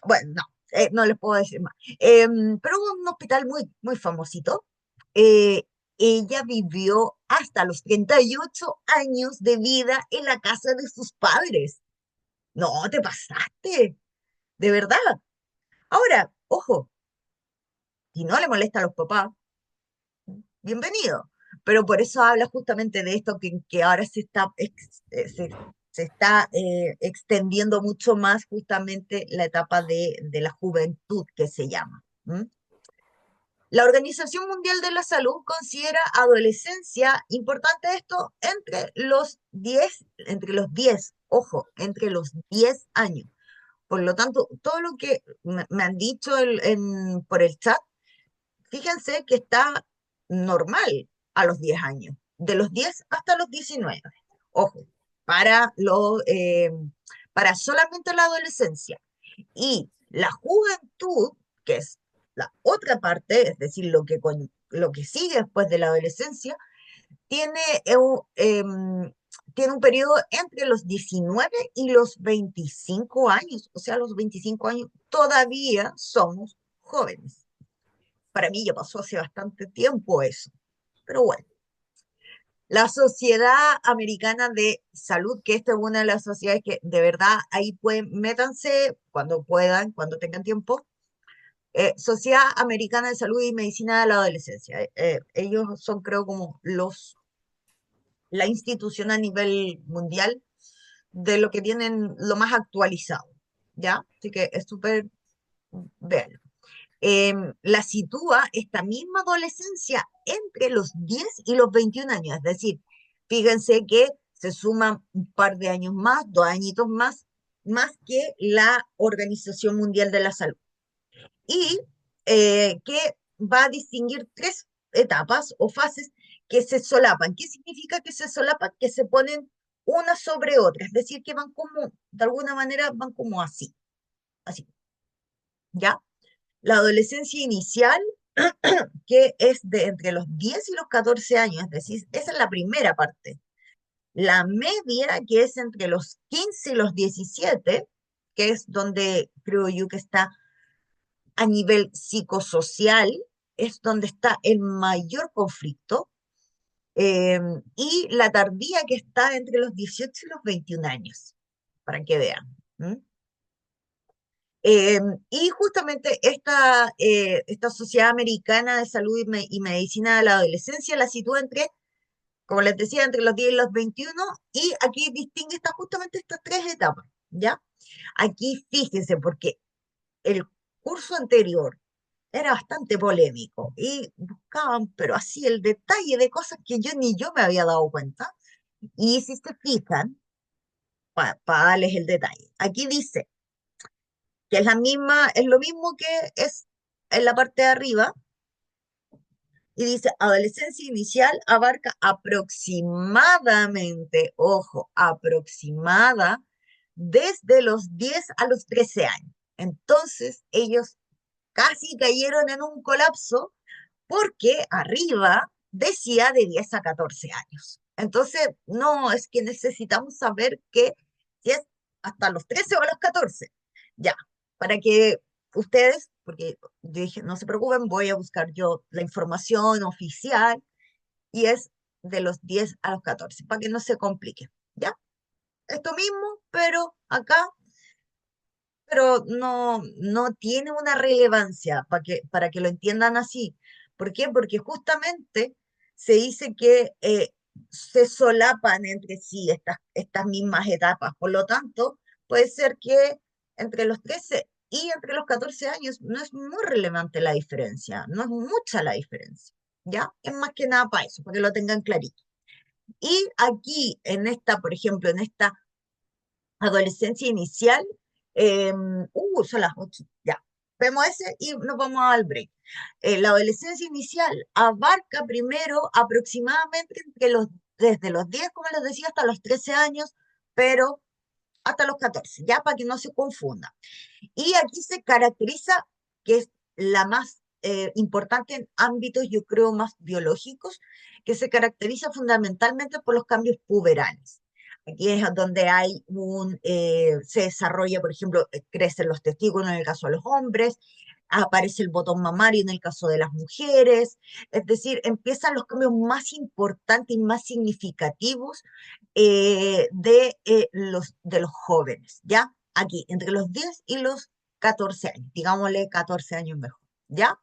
bueno, no, no les puedo decir más. Pero un hospital muy, muy famosito. eh, Ella vivió hasta los 38 años de vida en la casa de sus padres. No, te pasaste, de verdad. Ahora, ojo, si no le molesta a los papás, bienvenido. Pero por eso habla justamente de esto que ahora se está extendiendo mucho más justamente la etapa de la juventud que se llama. ¿M? La Organización Mundial de la Salud considera adolescencia, importante esto, ojo, entre los 10 años. Por lo tanto, todo lo que me han dicho por el chat, fíjense que está normal a los 10 años, de los 10 hasta los 19. Ojo, para, para solamente la adolescencia. Y la juventud, que es la otra parte, es decir, lo que sigue después de la adolescencia, tiene, tiene un periodo entre los 19 y los 25 años. O sea, a los 25 años todavía somos jóvenes. Para mí ya pasó hace bastante tiempo eso. Pero bueno, la Sociedad Americana de Salud, que esta es una de las sociedades que de verdad ahí pueden, métanse cuando puedan, cuando tengan tiempo. Sociedad Americana de Salud y Medicina de la Adolescencia. Ellos son, creo, como la institución a nivel mundial de lo que tienen lo más actualizado, ¿ya? Así que es súper, véanlo. La sitúa esta misma adolescencia entre los 10 y los 21 años, es decir, fíjense que se suman un par de años más, 2 añitos más, más que la Organización Mundial de la Salud. Y que va a distinguir 3 etapas o fases que se solapan. ¿Qué significa que se solapan? Que se ponen una sobre otra, es decir, que van como, de alguna manera, van como así, así, ¿ya? La adolescencia inicial, que es de entre los 10 y los 14 años, es decir, esa es la primera parte. La media, que es entre los 15 y los 17, que es donde creo yo que está a nivel psicosocial, es donde está el mayor conflicto, eh, y la tardía, que está entre los 18 y los 21 años, para que vean. ¿M? Y justamente esta Sociedad Americana de Salud y Medicina de la Adolescencia la sitúa entre como les decía, entre los 10 y los 21, y aquí distingue justamente estas tres etapas, ¿ya? Aquí fíjense, porque el curso anterior era bastante polémico y buscaban, pero así el detalle de cosas que ni yo me había dado cuenta. Y si se fijan, para darles el detalle, aquí dice que es la misma, es lo mismo que es en la parte de arriba, y dice, adolescencia inicial abarca aproximadamente, ojo, aproximada, desde los 10 a los 13 años. Entonces, ellos casi cayeron en un colapso porque arriba decía de 10 a 14 años. Entonces, no, es que necesitamos saber que si es hasta los 13 o a los 14. Ya, para que ustedes, porque yo dije, no se preocupen, voy a buscar yo la información oficial y es de los 10 a los 14, para que no se complique. ¿Ya? Esto mismo, pero acá, pero no tiene una relevancia para que lo entiendan así. ¿Por qué? Porque justamente se dice que se solapan entre sí estas mismas etapas. Por lo tanto, puede ser que entre los 13 y entre los 14 años no es muy relevante la diferencia, no es mucha la diferencia. ¿Ya? Es más que nada para eso, para que lo tengan clarito. Y aquí, en esta, por ejemplo, en esta adolescencia inicial, son las 8, ya. Vemos ese y nos vamos al break. La adolescencia inicial abarca primero aproximadamente desde los 10, como les decía, hasta los 13 años, pero hasta los 14, ya para que no se confunda. Y aquí se caracteriza, que es la más importante en ámbitos, yo creo, más biológicos, que se caracteriza fundamentalmente por los cambios puberales. Aquí es donde se desarrolla, por ejemplo, crecen los testículos en el caso de los hombres, aparece el botón mamario en el caso de las mujeres, es decir, empiezan los cambios más importantes y más significativos de los jóvenes, ¿ya? Aquí, entre los 10 y los 14 años, digámosle 14 años mejor, ¿ya?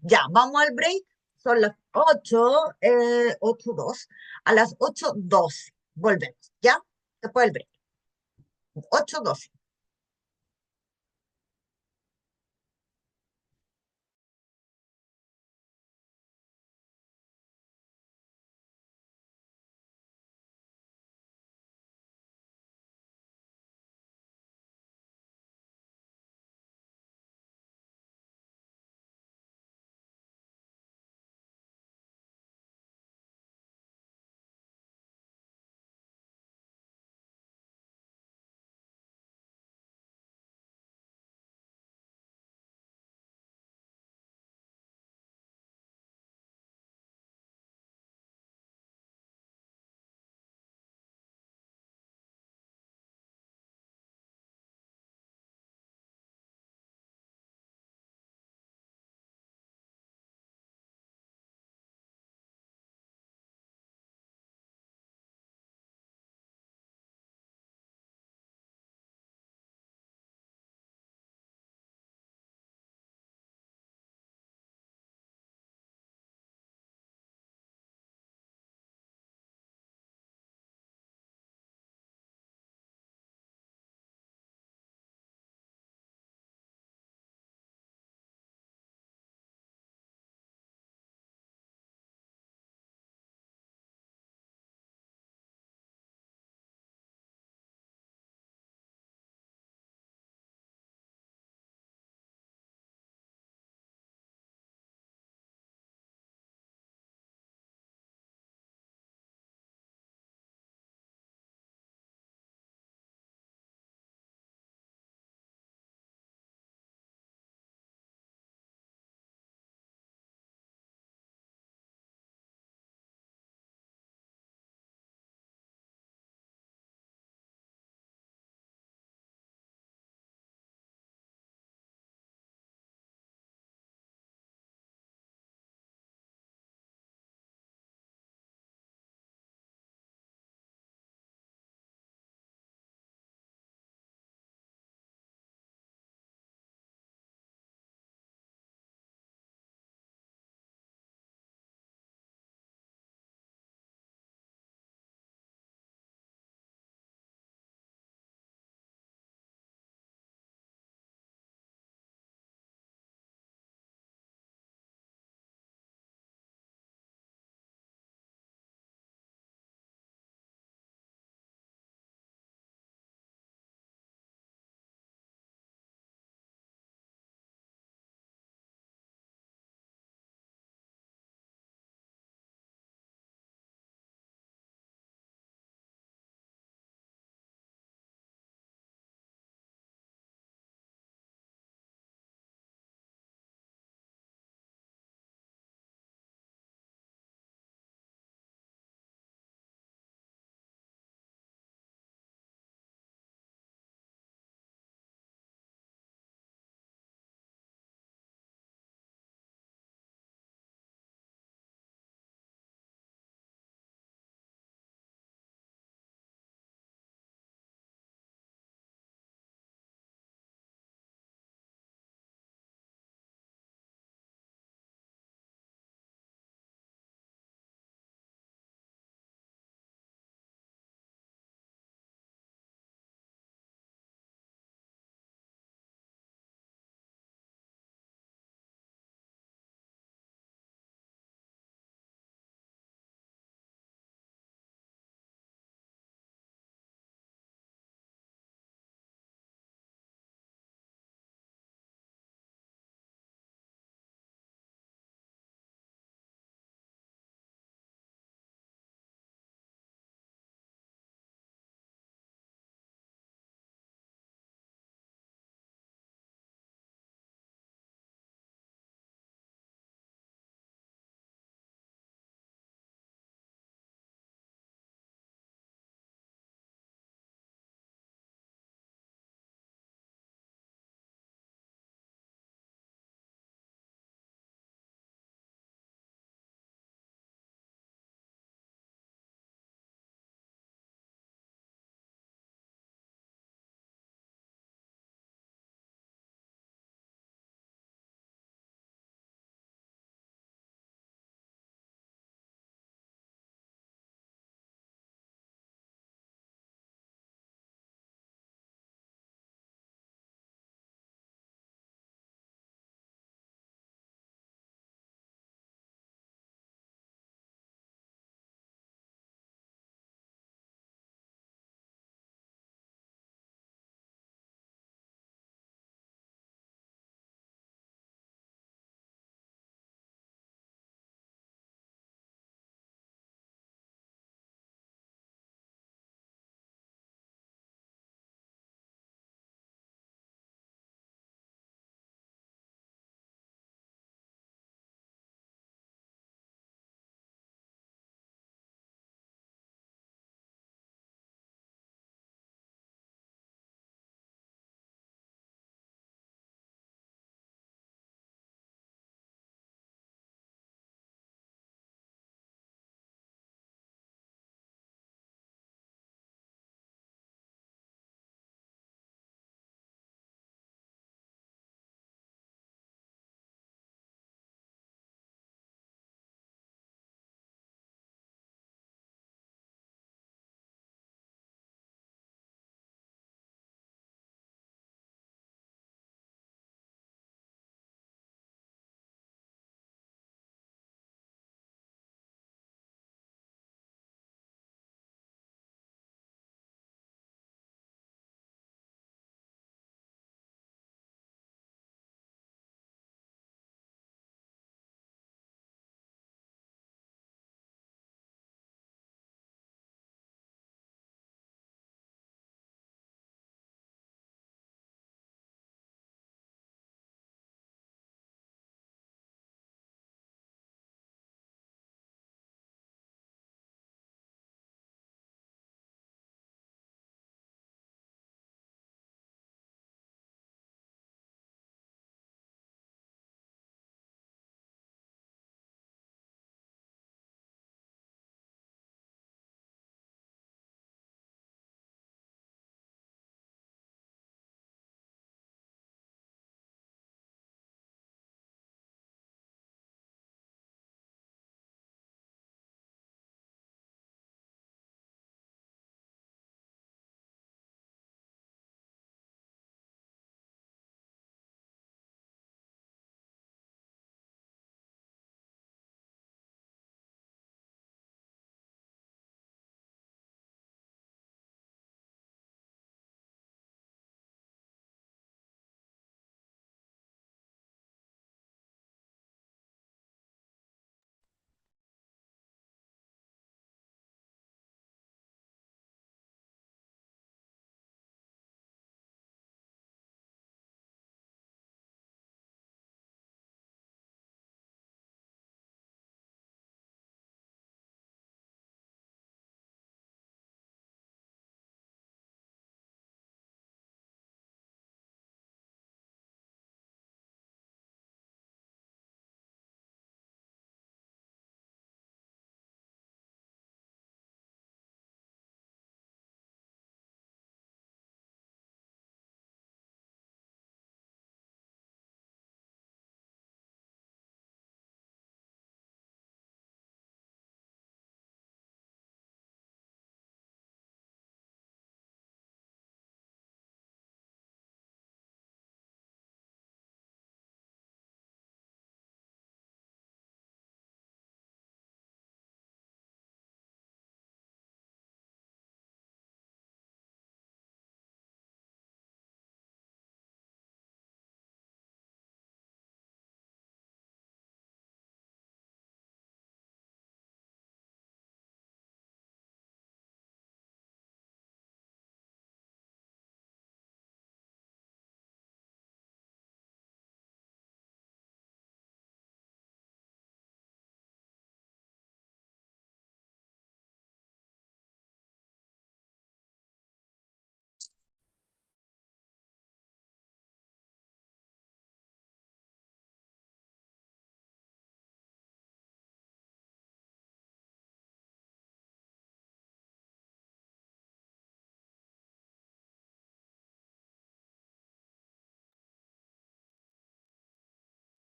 Ya, vamos al break, son las 8:02, a las 8:12 volvemos, ¿ya? Después del break, 8:12.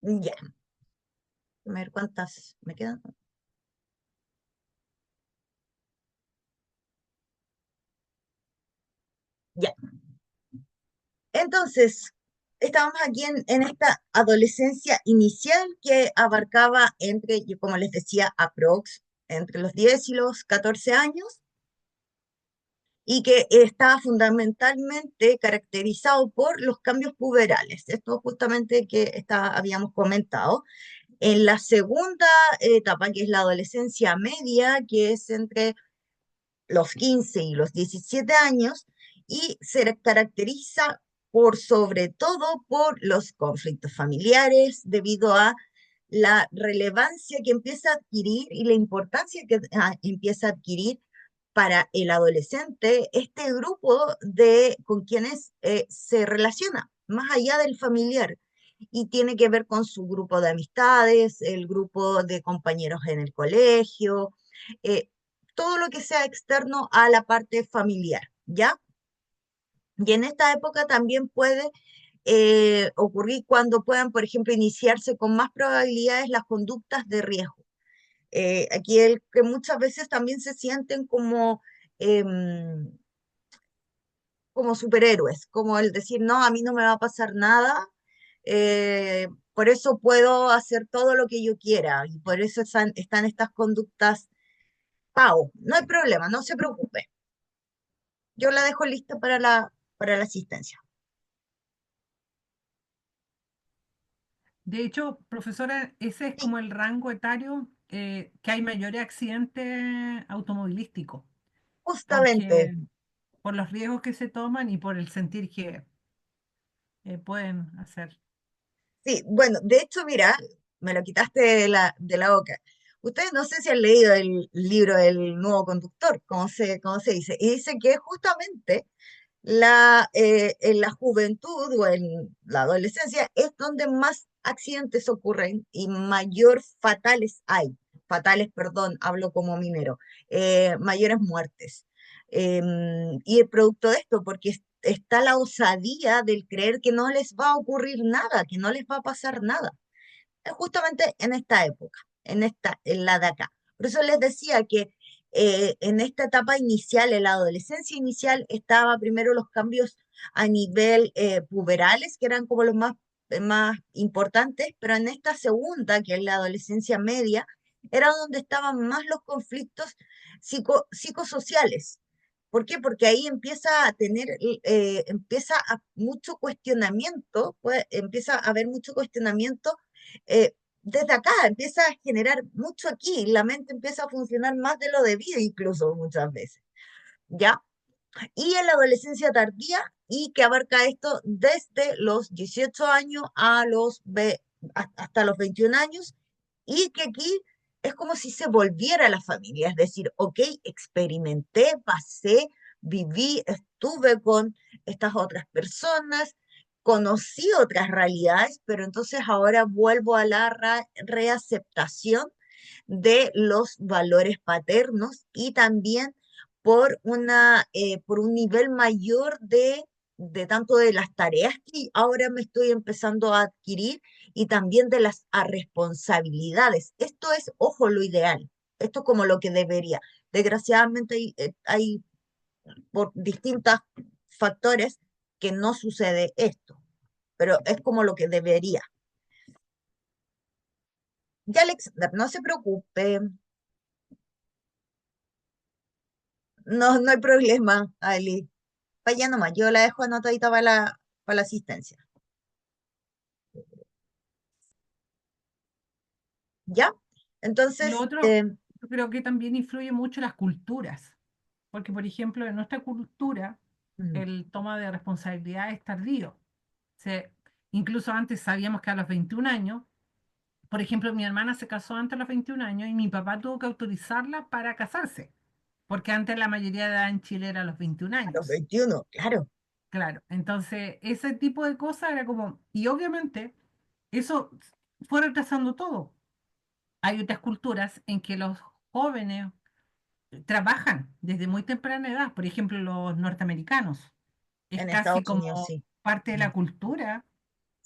Ya, a ver cuántas me quedan. Ya. Entonces, estamos aquí en esta adolescencia inicial que abarcaba entre, yo como les decía, aprox, entre los 10 y los 14 años, y que estaba fundamentalmente caracterizado por los cambios puberales. Esto justamente que habíamos comentado. En la segunda etapa, que es la adolescencia media, que es entre los 15 y los 17 años, y se caracteriza por sobre todo por los conflictos familiares debido a la relevancia que empieza a adquirir y la importancia que empieza a adquirir para el adolescente este grupo de con quienes se relaciona, más allá del familiar, y tiene que ver con su grupo de amistades, el grupo de compañeros en el colegio, eh, todo lo que sea externo a la parte familiar, ¿ya? Y en esta época también puede ocurrir cuando puedan, por ejemplo, iniciarse con más probabilidades las conductas de riesgo. Aquí el que muchas veces también se sienten em, como superhéroes, como el decir, no, a mí no me va a pasar nada, por eso puedo hacer todo lo que yo quiera, y por eso están estas conductas PAO. No hay problema, no se preocupe. Yo la dejo lista para la asistencia.
De hecho, profesora, ese es
Sí,
como el rango etario que hay mayores accidentes automovilísticos,
justamente.
porque por los riesgos que se toman y por el sentir que pueden hacer.
Sí, bueno, de hecho, mira, me lo quitaste de la boca. Ustedes no sé si han leído el libro del nuevo conductor, cómo se dice, y dice que justamente en la juventud o en la adolescencia es donde más accidentes ocurren y mayor fatales hay. Fatales, perdón, hablo como minero, mayores muertes. Y es producto de esto, porque está la osadía del creer que no les va a ocurrir nada, que no les va a pasar nada justamente en esta época, en la de acá. Por eso les decía que en esta etapa inicial, en la adolescencia inicial, estaba primero los cambios a nivel puberales, que eran como los más importantes, pero en esta segunda, que es la adolescencia media, era donde estaban más los conflictos psicosociales. ¿Por qué? Porque ahí empieza a tener, mucho cuestionamiento, pues, empieza a haber mucho cuestionamiento desde acá, empieza a generar mucho aquí, la mente empieza a funcionar más de lo debido incluso muchas veces, ¿ya? Y en la adolescencia tardía, y que abarca esto desde los 18 años hasta los 21 años, y que aquí es como si se volviera a la familia, es decir, ok, experimenté, pasé, viví, estuve con estas otras personas, conocí otras realidades, pero entonces ahora vuelvo a la reaceptación de los valores paternos y también por un nivel mayor de tanto de las tareas que ahora me estoy empezando a adquirir y también de las responsabilidades. Esto es, ojo, lo ideal. Esto es como lo que debería. Desgraciadamente hay por distintos factores que no sucede esto, pero es como lo que debería. Ya, Alexander, no se preocupe, no hay problema, Ali. Vaya nomás, yo la dejo anotadita para la asistencia. ¿Ya?
Y lo
Entonces,
otro, yo creo que también influye mucho las culturas, porque por ejemplo en nuestra cultura
mm,
el toma de responsabilidad es tardío. Se, incluso antes sabíamos que a los 21 años, por ejemplo, mi hermana se casó antes de los 21 años y mi papá tuvo que autorizarla para casarse, porque antes la mayoría de edad en Chile era a los 21
a los
años.
21, claro,
Claro, entonces ese tipo de cosas era como, y obviamente eso fue retrasando todo. Hay otras culturas en que los jóvenes trabajan desde muy temprana edad, por ejemplo, los norteamericanos. Es
en
casi
Estados Unidos
como
sí.
parte de
Mm,
la cultura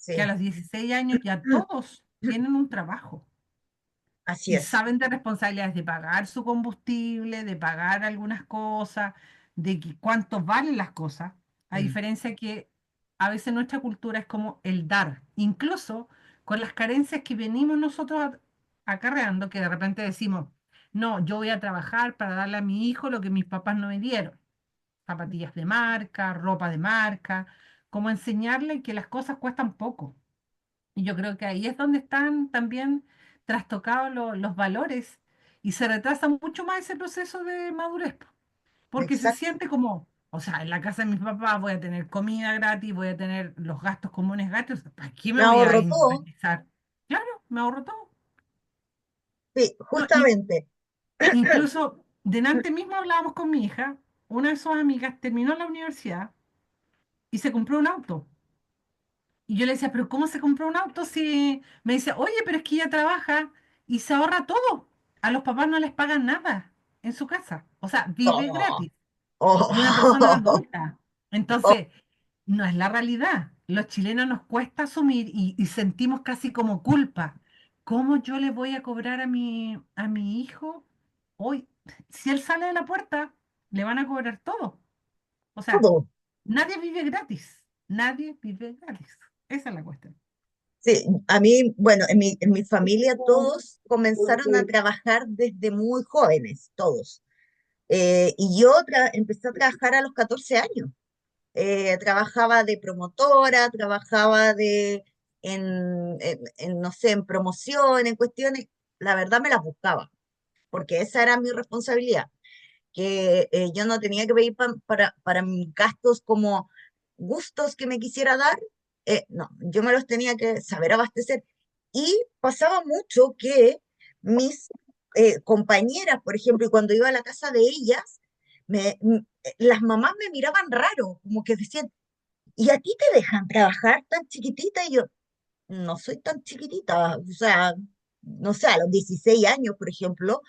que a
sí,
los 16 años ya todos tienen un trabajo
Así
y
es,
saben de responsabilidades de pagar su combustible, de pagar algunas cosas, de cuánto valen las cosas, a
mm,
diferencia que a veces nuestra cultura es como el dar, incluso con las carencias que venimos nosotros acarreando, que de repente decimos, no, yo voy a trabajar para darle a mi hijo lo que mis papás no me dieron, zapatillas de marca, ropa de marca, como enseñarle que las cosas cuestan poco. Y yo creo que ahí es donde están también trastocados los valores y se retrasa mucho más ese proceso de madurez, po, porque se
exacto.
siente como, o sea, en la casa de mis papás voy a tener comida gratis, voy a tener los gastos comunes gratis, ¿para qué
Me
me voy a
ahorro todo,
independizar? Claro, me ahorro todo.
sí,
No,
justamente.
incluso delante mismo hablábamos con mi hija, una de sus amigas terminó la universidad y se compró un auto. Y yo le decía, pero ¿cómo se compró un auto si me dice, oye, pero es que ella trabaja y se ahorra todo? A los papás no les pagan nada en su casa. O sea, vive
Oh,
gratis. Y una persona
oh,
adulta.
oh,
Entonces, no es la realidad. Los chilenos nos cuesta asumir y sentimos casi como culpa. ¿Cómo yo le voy a cobrar a mi hijo hoy? Si él sale de la puerta, le van a cobrar todo. O sea,
todo.
nadie vive gratis. Nadie vive gratis. Esa es la cuestión.
Sí, a mí, bueno, en mi familia todos comenzaron a trabajar desde muy jóvenes, todos. Y yo empecé a trabajar a los 14 años. Trabajaba de promotora, trabajaba no sé, en promoción, en cuestiones. La verdad me las buscaba, porque esa era mi responsabilidad, que yo no tenía que pedir para mis gastos como gustos que me quisiera dar, no, yo me los tenía que saber abastecer. Y pasaba mucho que mis compañeras, por ejemplo, y cuando iba a la casa de ellas, las mamás me miraban raro, como que decían, ¿y a ti te dejan trabajar tan chiquitita? Y yo, no soy tan chiquitita, o sea, no sé, a los 16 años, por ejemplo,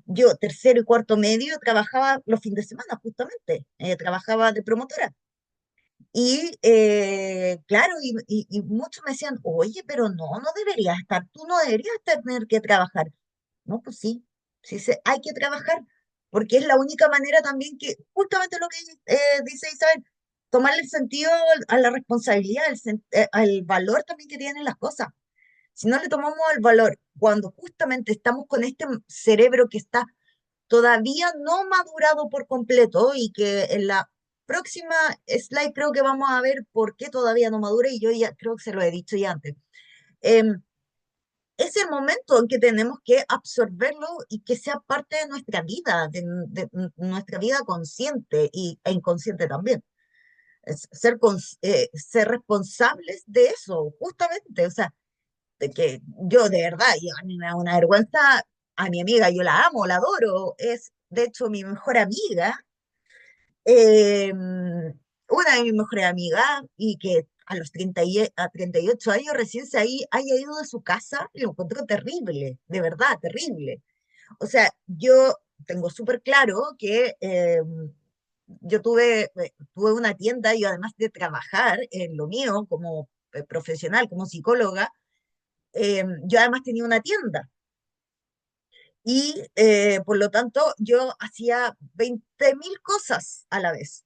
yo, tercero y cuarto medio, trabajaba los fines de semana, justamente. Trabajaba de promotora. Y claro, y muchos me decían, oye, pero no deberías estar, tú no deberías tener que trabajar. No, pues sí, sí, hay que trabajar, porque es la única manera también que, justamente lo que dice Isabel, tomarle el sentido a la responsabilidad, al valor también que tienen las cosas. Si no le tomamos el valor cuando justamente estamos con este cerebro que está todavía no madurado por completo y que en la próxima slide creo que vamos a ver por qué todavía no madura y yo ya creo que se lo he dicho ya antes. Em, es el momento en que tenemos que absorberlo y que sea parte de nuestra vida, de nuestra vida consciente e inconsciente también. Ser responsables de eso, justamente. O sea, de que yo de verdad, a mí me da una vergüenza, a mi amiga, yo la amo, la adoro, es de hecho mi mejor amiga, una de mis mejores amigas, y que a los 38 años recién haya ido de su casa, lo encuentro terrible, de verdad, terrible. O sea, yo tengo súper claro que yo tuve una tienda y además de trabajar en lo mío como profesional, como psicóloga, yo además tenía una tienda y por lo tanto yo hacía 20.000 cosas a la vez.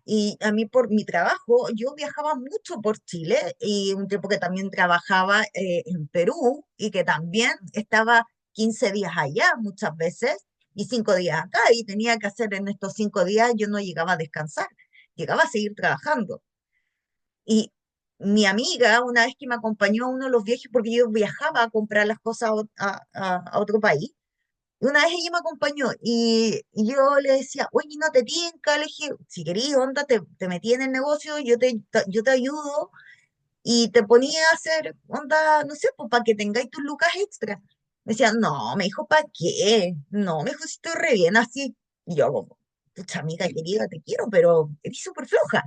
Y a mí por mi trabajo, yo viajaba mucho por Chile y un tiempo que también trabajaba en Perú y que también estaba 15 días allá muchas veces y 5 días acá y tenía que hacer en estos 5 días, yo no llegaba a descansar, llegaba a seguir trabajando. Y mi amiga, una vez que me acompañó a uno de los viajes, porque yo viajaba a comprar las cosas a otro país, y una vez ella me acompañó y yo le decía, oye, no te tinca, le dije, si querías, onda, te metí en el negocio, yo te ayudo y te ponía a hacer, onda, no sé, pues para que tengáis tus lucas extra. Me decía, no, me dijo, ¿para qué? No, me dijo, si estoy re bien así. Y yo como, pucha amiga querida, te quiero, pero eres súper floja.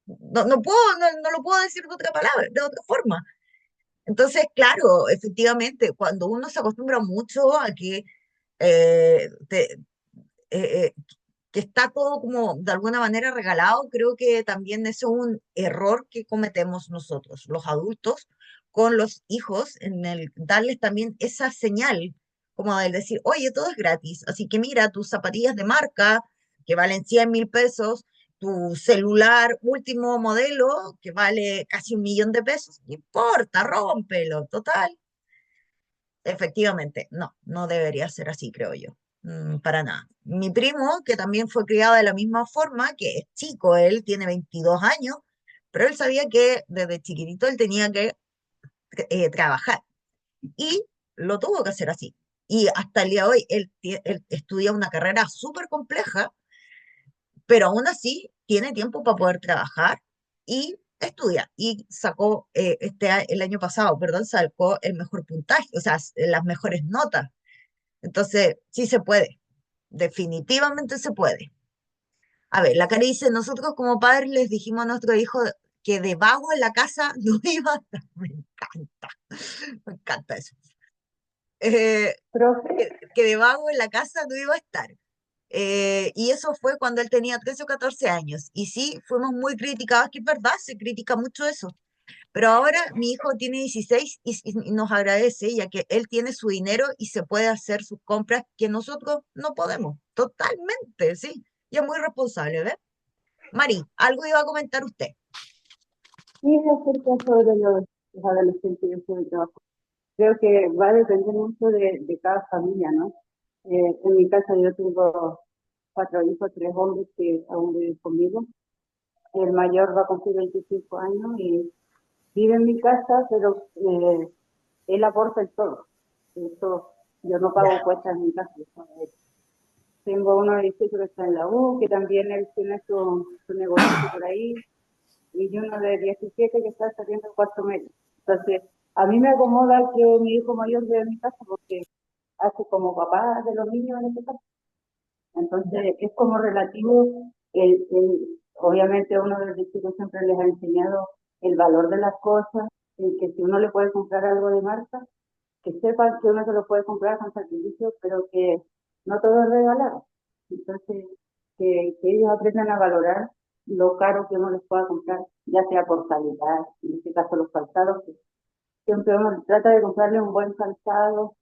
No lo puedo decir de otra palabra, de otra forma. Entonces, claro, efectivamente, cuando uno se acostumbra mucho a eh, te- eh, que está todo como de alguna manera regalado, creo que también eso es un error que cometemos nosotros, los adultos, con los hijos, en el darles también esa señal, como el decir, oye, todo es gratis, así que mira, tus zapatillas de marca, que valen 100.000 pesos, tu celular último modelo, que vale casi 1.000.000 de pesos, no importa, rómpelo, total. Efectivamente, no, no debería ser así, creo yo. Para nada. Mi primo, que también fue criado de la misma forma, que es chico, él tiene 22 años, pero él sabía que desde chiquitito él tenía que trabajar y lo tuvo que hacer así. Y hasta el día de hoy él estudia una carrera súper compleja, pero aún así tiene tiempo para poder trabajar y estudia. Y sacó el año pasado, perdón, sacó el mejor puntaje, o sea, las mejores notas. Entonces, sí se puede, definitivamente se puede. A ver, la Cari dice, nosotros como padres les dijimos a nuestro hijo que de vago en la casa no iba a estar. Me encanta eso.
Profe,
Que de vago en la casa no iba a estar. Y eso fue cuando él tenía 13 o 14 años. Y sí, fuimos muy criticados, que es verdad, se critica mucho eso. Pero ahora mi hijo tiene 16 y nos agradece, ya que él tiene su dinero y se puede hacer sus compras que nosotros no podemos. Totalmente, sí. Y es muy responsable, ¿ves? Mari, algo iba a comentar usted.
sí, acerca sobre los adolescentes y el trabajo. Creo que va a depender mucho de cada familia, ¿no? En mi casa yo tengo 4 hijos, 3 hombres que aún viven conmigo. El mayor va a cumplir 25 años y vive en mi casa, pero él aporta en todo. Eso, yo no pago
Ya.
cuentas en mi casa. Tengo uno de 18 que está en la U, que también él tiene su negocio por ahí, y uno de 17 que está saliendo en 4 meses. Entonces, a mí me acomoda que mi hijo mayor vive en mi casa porque hace como papá de los niños en este caso. Entonces, es como relativo, obviamente uno desde chico siempre les ha enseñado el valor de las cosas, y que si uno le puede comprar algo de marca, que sepan que uno se lo puede comprar con sacrificio, pero que no todo es regalado. Entonces, que ellos aprendan a valorar lo caro que uno les pueda comprar, ya sea por calidad, en este caso los calzados, que siempre uno trata de comprarle un buen calzado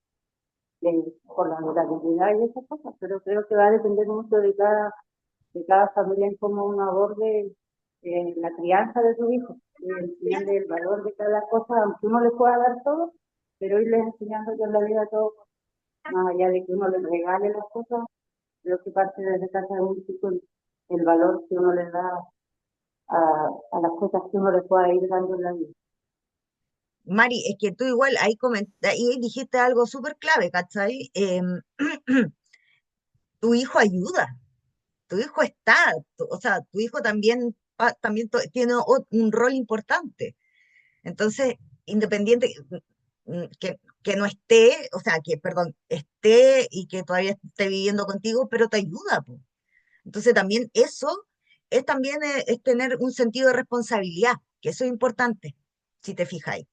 por la durabilidad y esas cosas, pero creo que va a depender mucho de cada familia en cómo uno aborde la crianza de su hijo, enseñarle el valor de cada cosa, aunque uno les pueda dar todo, pero irles enseñando que en la vida todo, más allá de que uno les regale las cosas, creo que parte desde casa de un chico el valor que uno les da a las cosas que uno les pueda ir dando en la vida.
Mari, es que tú igual ahí dijiste algo súper clave, ¿cachai? Tu hijo ayuda, tu hijo está, o sea, tu hijo también, tiene un rol importante. Entonces, independiente que no esté, o sea, que, perdón, esté y que todavía esté viviendo contigo, pero te ayuda, po. Entonces, también eso es también es tener un sentido de responsabilidad, que eso es importante, si te fijáis.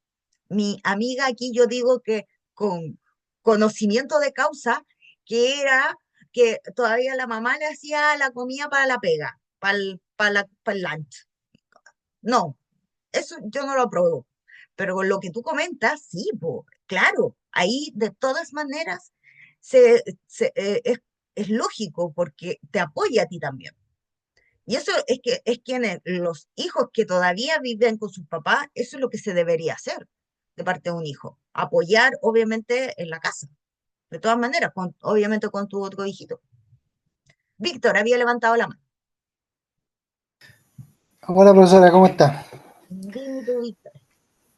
Mi amiga aquí, yo digo que con conocimiento de causa, que era que todavía la mamá le hacía la comida para la pega, para el lunch. No, eso yo no lo apruebo. Pero con lo que tú comentas, sí, po, claro, ahí de todas maneras es lógico porque te apoya a ti también. Y eso es que es quienes, los hijos que todavía viven con sus papás, eso es lo que se debería hacer de parte de un hijo. Apoyar, obviamente, en la casa. De todas maneras, obviamente con tu otro hijito. Víctor había levantado la mano.
Hola profesora, ¿cómo está?
Dime tú, Víctor.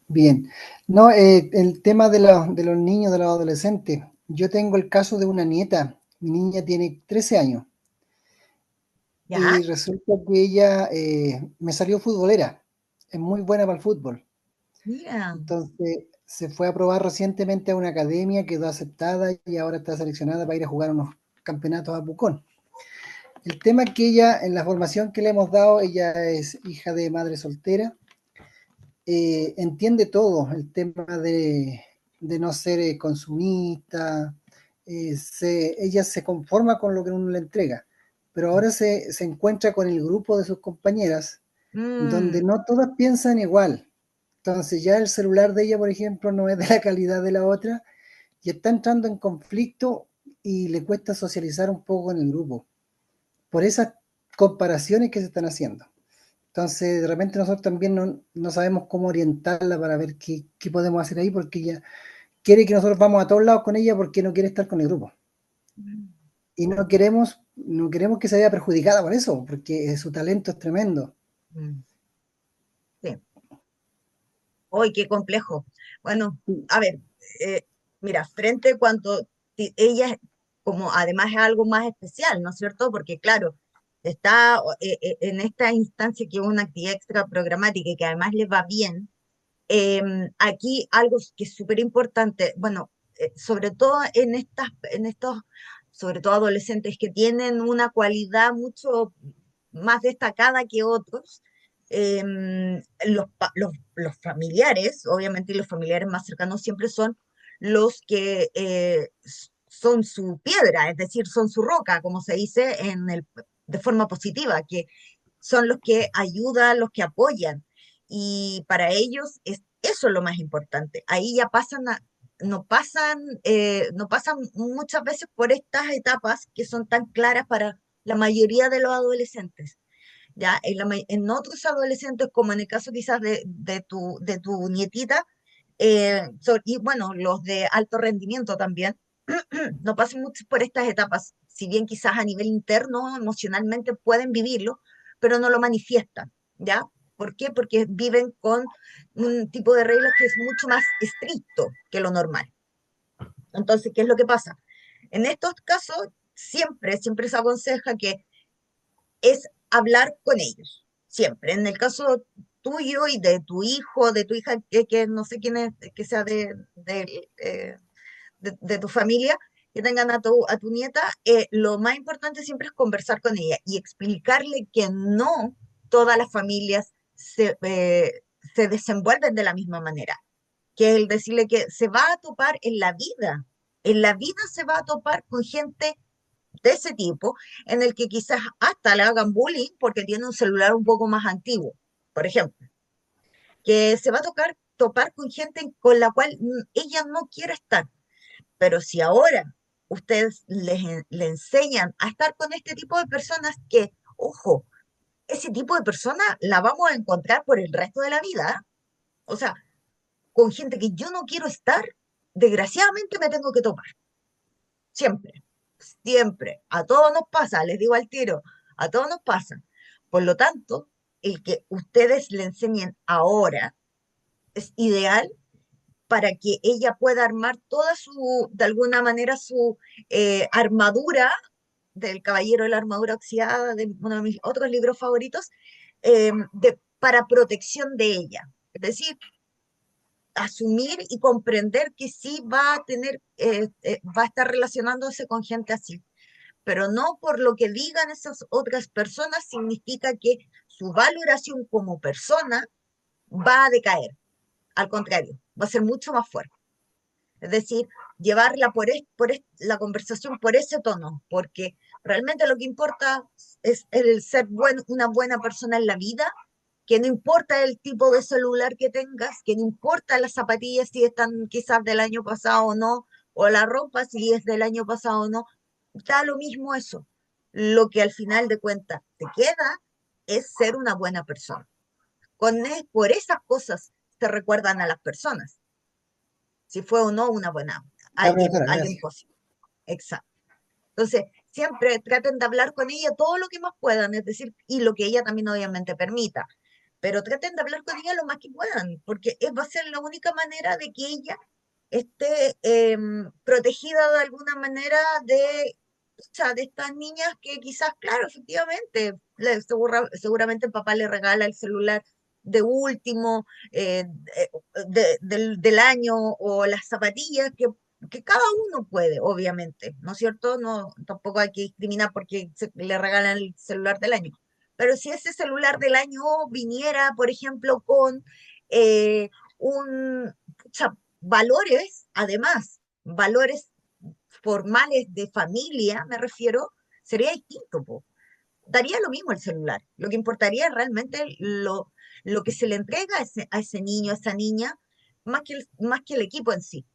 Bien. No, el tema de los niños, de los adolescentes. Yo tengo el caso de una nieta. Mi niña tiene 13 años
¿Ya?
y resulta que ella me salió futbolera. Es muy buena para el fútbol.
Mira.
Entonces se fue a probar recientemente a una academia, quedó aceptada y ahora está seleccionada para ir a jugar unos campeonatos a Pucón. El tema es que ella, en la formación que le hemos dado, ella es hija de madre soltera, entiende todo, el tema de no ser consumista, ella se conforma con lo que uno le entrega, pero ahora se encuentra con el grupo de sus compañeras, donde
Mm,
no todas piensan igual. Entonces ya el celular de ella, por ejemplo, no es de la calidad de la otra y está entrando en conflicto y le cuesta socializar un poco en el grupo por esas comparaciones que se están haciendo. Entonces, de repente nosotros también no sabemos cómo orientarla para ver qué podemos hacer ahí, porque ella quiere que nosotros vamos a todos lados con ella porque no quiere estar con el grupo. Y no queremos que se vea perjudicada por eso, porque su talento es tremendo.
Mm. Sí. ¡Uy, qué complejo! Bueno, a ver, mira, frente cuando ella, como además es algo más especial, ¿no es cierto? Porque claro, está en esta instancia que es una actividad extra programática y que además le va bien. Aquí algo que es súper importante, bueno, sobre todo en estos, sobre todo adolescentes que tienen una cualidad mucho más destacada que otros, los familiares, obviamente, y los familiares más cercanos siempre son los que son su piedra, es decir, son su roca, como se dice de forma positiva, que son los que ayudan, los que apoyan. Y para ellos eso es lo más importante. Ahí ya no pasan muchas veces por estas etapas que son tan claras para la mayoría de los adolescentes. Ya, en otros adolescentes, como en el caso quizás de tu nietita, y bueno, los de alto rendimiento también, no pasan mucho por estas etapas, si bien quizás a nivel interno, emocionalmente pueden vivirlo, pero no lo manifiestan, ¿ya? ¿Por qué? Porque viven con un tipo de reglas que es mucho más estricto que lo normal. Entonces, ¿qué es lo que pasa? En estos casos, siempre se aconseja que es hablar con ellos, siempre. En el caso tuyo y de tu hijo, de tu hija, que no sé quién es, que sea de tu familia, que tengan a tu nieta, lo más importante siempre es conversar con ella y explicarle que no todas las familias se desenvuelven de la misma manera, que el decirle que se va a topar en la vida se va a topar con gente de ese tipo, en el que quizás hasta le hagan bullying porque tiene un celular un poco más antiguo, por ejemplo, que se va a topar con gente con la cual ella no quiere estar. Pero si ahora ustedes le enseñan a estar con este tipo de personas que, ojo, ese tipo de personas la vamos a encontrar por el resto de la vida, ¿eh? O sea, con gente que yo no quiero estar, desgraciadamente me tengo que topar. Siempre, siempre. A todos nos pasa, les digo al tiro, a todos nos pasa. Por lo tanto, el que ustedes le enseñen ahora es ideal para que ella pueda armar de alguna manera, su armadura del Caballero de la Armadura Oxidada, de uno de mis otros libros favoritos, para protección de ella. Es decir, asumir y comprender que sí va a estar relacionándose con gente así, pero no por lo que digan esas otras personas significa que su valoración como persona va a decaer. Al contrario, va a ser mucho más fuerte. Es decir, llevarla la conversación por ese tono, porque realmente lo que importa es el ser una buena persona en la vida, que no importa el tipo de celular que tengas, que no importa las zapatillas si están quizás del año pasado o no, o la ropa si es del año pasado o no, da lo mismo eso. Lo que al final de cuentas te queda es ser una buena persona. Por esas cosas se recuerdan a las personas, si fue o no una buena,
La
alguien
profesora,
positivo. Exacto. Entonces, siempre traten de hablar con ella todo lo que más puedan, es decir, y lo que ella también obviamente permita, pero traten de hablar con ella lo más que puedan, porque va a ser la única manera de que ella esté protegida de alguna manera o sea, de estas niñas que quizás, claro, efectivamente, seguramente el papá le regala el celular de último, del año, o las zapatillas que cada uno puede, obviamente, ¿no es cierto? No, tampoco hay que discriminar porque le regalan el celular del año. Pero si ese celular del año viniera, por ejemplo, con eh, valores, además, valores formales de familia, me refiero, sería distinto, po. Daría lo mismo el celular. Lo que importaría es realmente lo que se le entrega a ese niño, a esa niña, más que el equipo en sí.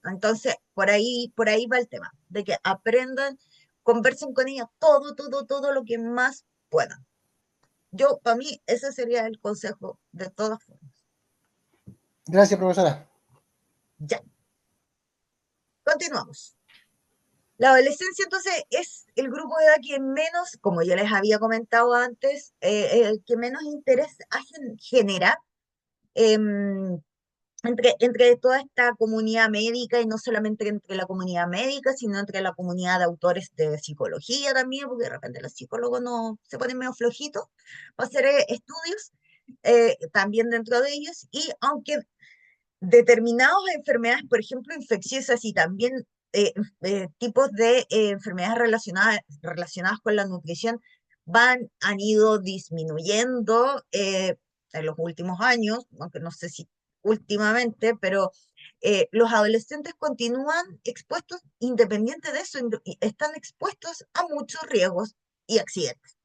Entonces, por ahí va el tema, de que aprendan, conversen con ella todo lo que más puedan. Yo, para mí, ese sería el consejo de todas formas.
Gracias, profesora.
Ya, continuamos. La adolescencia entonces es el grupo de edad que menos, como yo les había comentado antes, el que menos interés genera em, entre toda esta comunidad médica y no solamente entre la comunidad médica, sino entre la comunidad de autores de psicología también, porque de repente los psicólogos no se ponen medio flojitos para hacer estudios también dentro de ellos. Y aunque determinadas enfermedades, por ejemplo, infecciosas y también tipos de enfermedades relacionadas con la nutrición han ido disminuyendo en los últimos años, aunque no sé si últimamente, pero los adolescentes continúan expuestos, independiente de eso, están expuestos a muchos riesgos y accidentes,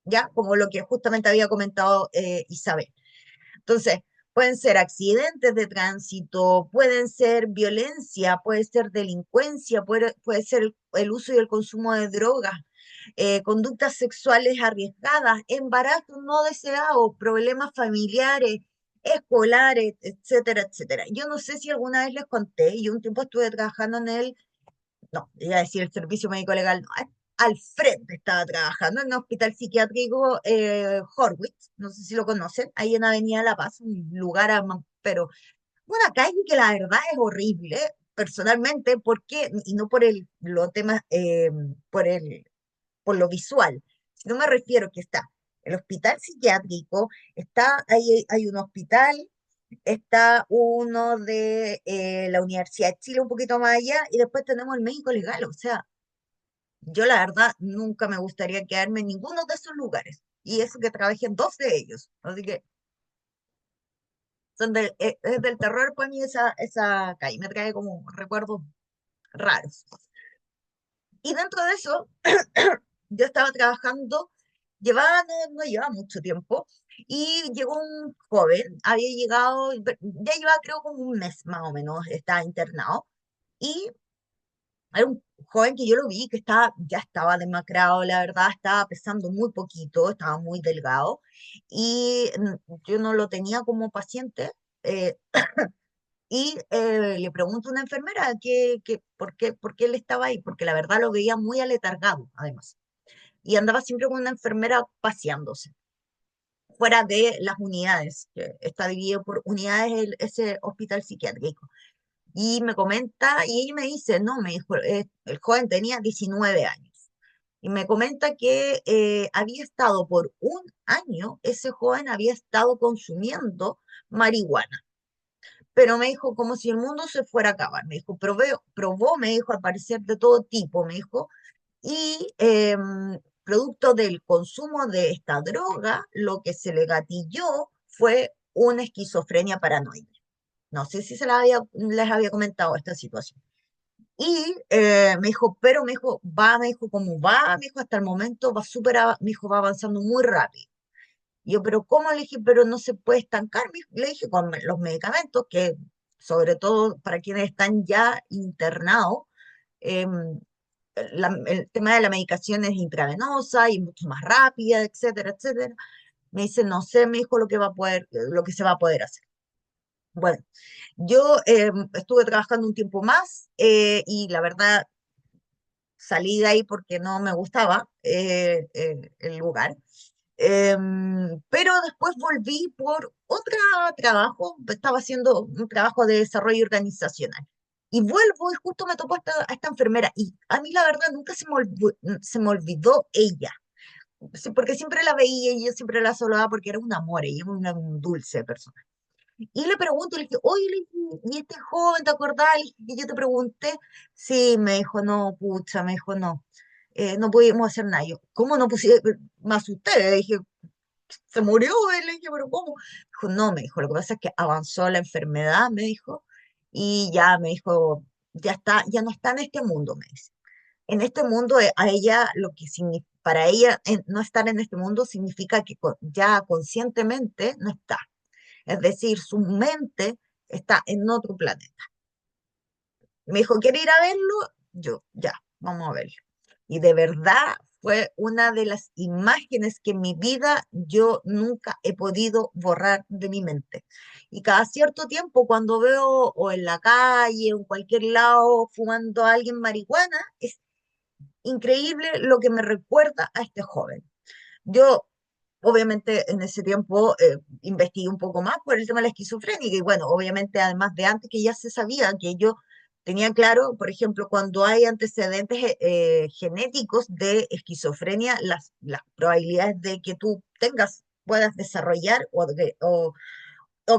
¿ya? Como lo que justamente había comentado Isabel. Entonces, pueden ser accidentes de tránsito, pueden ser violencia, puede ser delincuencia, puede ser el uso y el consumo de drogas, conductas sexuales arriesgadas, embarazos no deseados, problemas familiares, escolares, etcétera, etcétera. Yo no sé si alguna vez les conté, yo un tiempo estuve trabajando en no, iba a decir el servicio médico legal, no, al frente estaba trabajando en un hospital psiquiátrico Horwitz, no sé si lo conocen, ahí en Avenida La Paz, un lugar, pero una calle que la verdad es horrible, personalmente, porque, y no por los temas, por lo visual, sino me refiero que está el hospital psiquiátrico, hay un hospital, está uno de la Universidad de Chile un poquito más allá, y después tenemos el médico legal. O sea, yo la verdad nunca me gustaría quedarme en ninguno de esos lugares. Y eso que trabajé en dos de ellos. Así que es del terror para mí esa calle. Me trae como recuerdos raros. Y dentro de eso, yo estaba trabajando, no llevaba mucho tiempo, y llegó un joven, había llegado, ya llevaba creo como un mes más o menos, estaba internado, y era un joven que yo lo vi que ya estaba demacrado, la verdad, estaba pesando muy poquito, estaba muy delgado, y yo no lo tenía como paciente, eh, y le pregunto a una enfermera por qué él estaba ahí, porque la verdad lo veía muy aletargado, además, y andaba siempre con una enfermera paseándose fuera de las unidades, que está dividido por unidades ese hospital psiquiátrico. Y me comenta, y ella me dice, no, me dijo, el joven tenía 19 años. Y me comenta que había estado por un año, ese joven había estado consumiendo marihuana. Pero me dijo, como si el mundo se fuera a acabar. Me dijo, probó, me dijo, al parecer de todo tipo, me dijo, y producto del consumo de esta droga, lo que se le gatilló fue una esquizofrenia paranoide. No sé si les había comentado esta situación. Y me dijo, pero me dijo, ¿cómo va? Me dijo, hasta el momento va me dijo, va avanzando muy rápido. Y yo, pero ¿cómo? Le dije, pero no se puede estancar. Le dije, con los medicamentos, que sobre todo para quienes están ya internados, em, el tema de la medicación es intravenosa y mucho más rápida, etcétera, etcétera. Me dice, no sé, me dijo lo que se va a poder hacer. Bueno, yo estuve trabajando un tiempo más y la verdad salí de ahí porque no me gustaba el lugar. Pero después volví por otro trabajo, estaba haciendo un trabajo de desarrollo organizacional. Y vuelvo y justo me topo a esta enfermera. Y a mí la verdad nunca se me olvidó ella. Sí, porque siempre la veía y yo siempre la saludaba porque era un amor, ella era una dulce persona. Y le pregunto, le dije, oye, le dije, ¿y este joven, te acordás? Le dije, que yo te pregunté. Sí, me dijo, no, pucha, me dijo, no, no pudimos hacer nada. Yo, ¿cómo no pusieron? Me asusté, le dije, se murió, le dije, pero ¿cómo? Dijo, no, me dijo, lo que pasa es que avanzó la enfermedad, me dijo, y ya me dijo, ya está, ya no está en este mundo, me dice. en este mundo, a ella, lo que para ella no estar en este mundo significa que ya conscientemente no está. Es decir, su mente está en otro planeta. Me dijo, ¿quiere ir a verlo? Yo, ya, vamos a verlo. Y de verdad fue una de las imágenes que en mi vida yo nunca he podido borrar de mi mente. Y cada cierto tiempo, cuando veo o en la calle o en cualquier lado fumando a alguien marihuana, es increíble lo que me recuerda a este joven. Yo, obviamente, en ese tiempo investigué un poco más por el tema de la esquizofrenia, y bueno, obviamente, además de antes que ya se sabía que yo tenía claro, por ejemplo, cuando hay antecedentes genéticos de esquizofrenia, las probabilidades de que tú puedas desarrollar o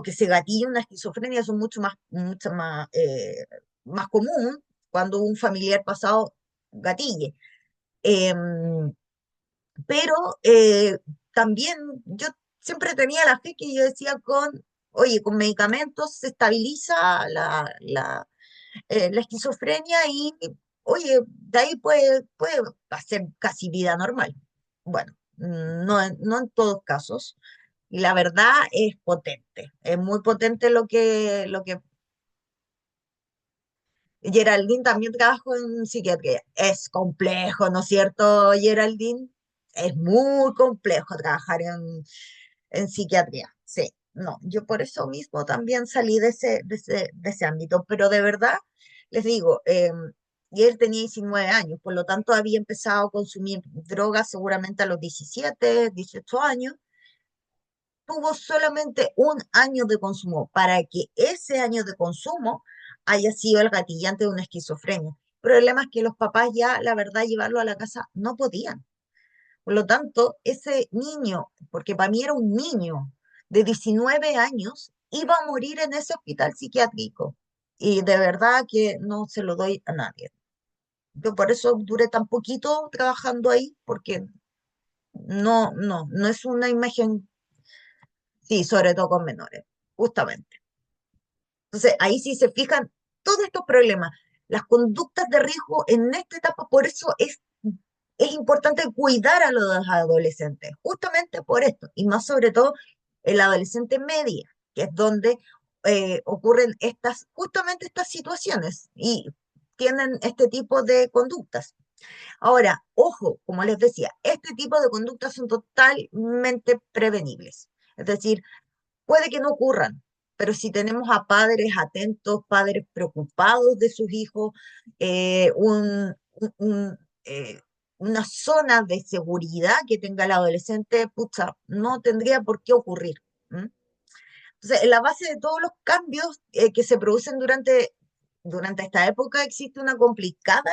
que se gatille una esquizofrenia son mucho más, más común cuando un familiar pasado gatille. Em, pero también yo siempre tenía la fe que yo decía oye, con medicamentos se estabiliza la esquizofrenia y, oye, de ahí puede hacer casi vida normal. Bueno, no en todos casos. Y la verdad es potente, es muy potente lo que Geraldine también trabajó en psiquiatría. Es complejo, ¿no es cierto, Geraldine? Es muy complejo trabajar en psiquiatría. Sí, no, yo por eso mismo también salí de ese ámbito, pero de verdad, les digo, y él tenía 19 años, por lo tanto había empezado a consumir drogas seguramente a los 17, 18 años. Tuvo solamente un año de consumo para que ese año de consumo haya sido el gatillante de una esquizofrenia. El problema es que los papás ya, la verdad, llevarlo a la casa no podían. Por lo tanto, ese niño, porque para mí era un niño de 19 años, iba a morir en ese hospital psiquiátrico. Y de verdad que no se lo doy a nadie. Yo por eso duré tan poquito trabajando ahí, porque no es una imagen, sí, sobre todo con menores, justamente. Entonces, ahí sí se fijan todos estos problemas, las conductas de riesgo en esta etapa, por eso es importante cuidar a los adolescentes, justamente por esto, y más sobre todo el adolescente media, que es donde ocurren justamente estas situaciones y tienen este tipo de conductas. Ahora, ojo, como les decía, este tipo de conductas son totalmente prevenibles. Es decir, puede que no ocurran, pero si tenemos a padres atentos, padres preocupados de sus hijos, eh, un, un- un, eh, una zona de seguridad que tenga el adolescente, pucha, no tendría por qué ocurrir. ¿M? Entonces, en la base de todos los cambios que se producen durante esta época existe una complicada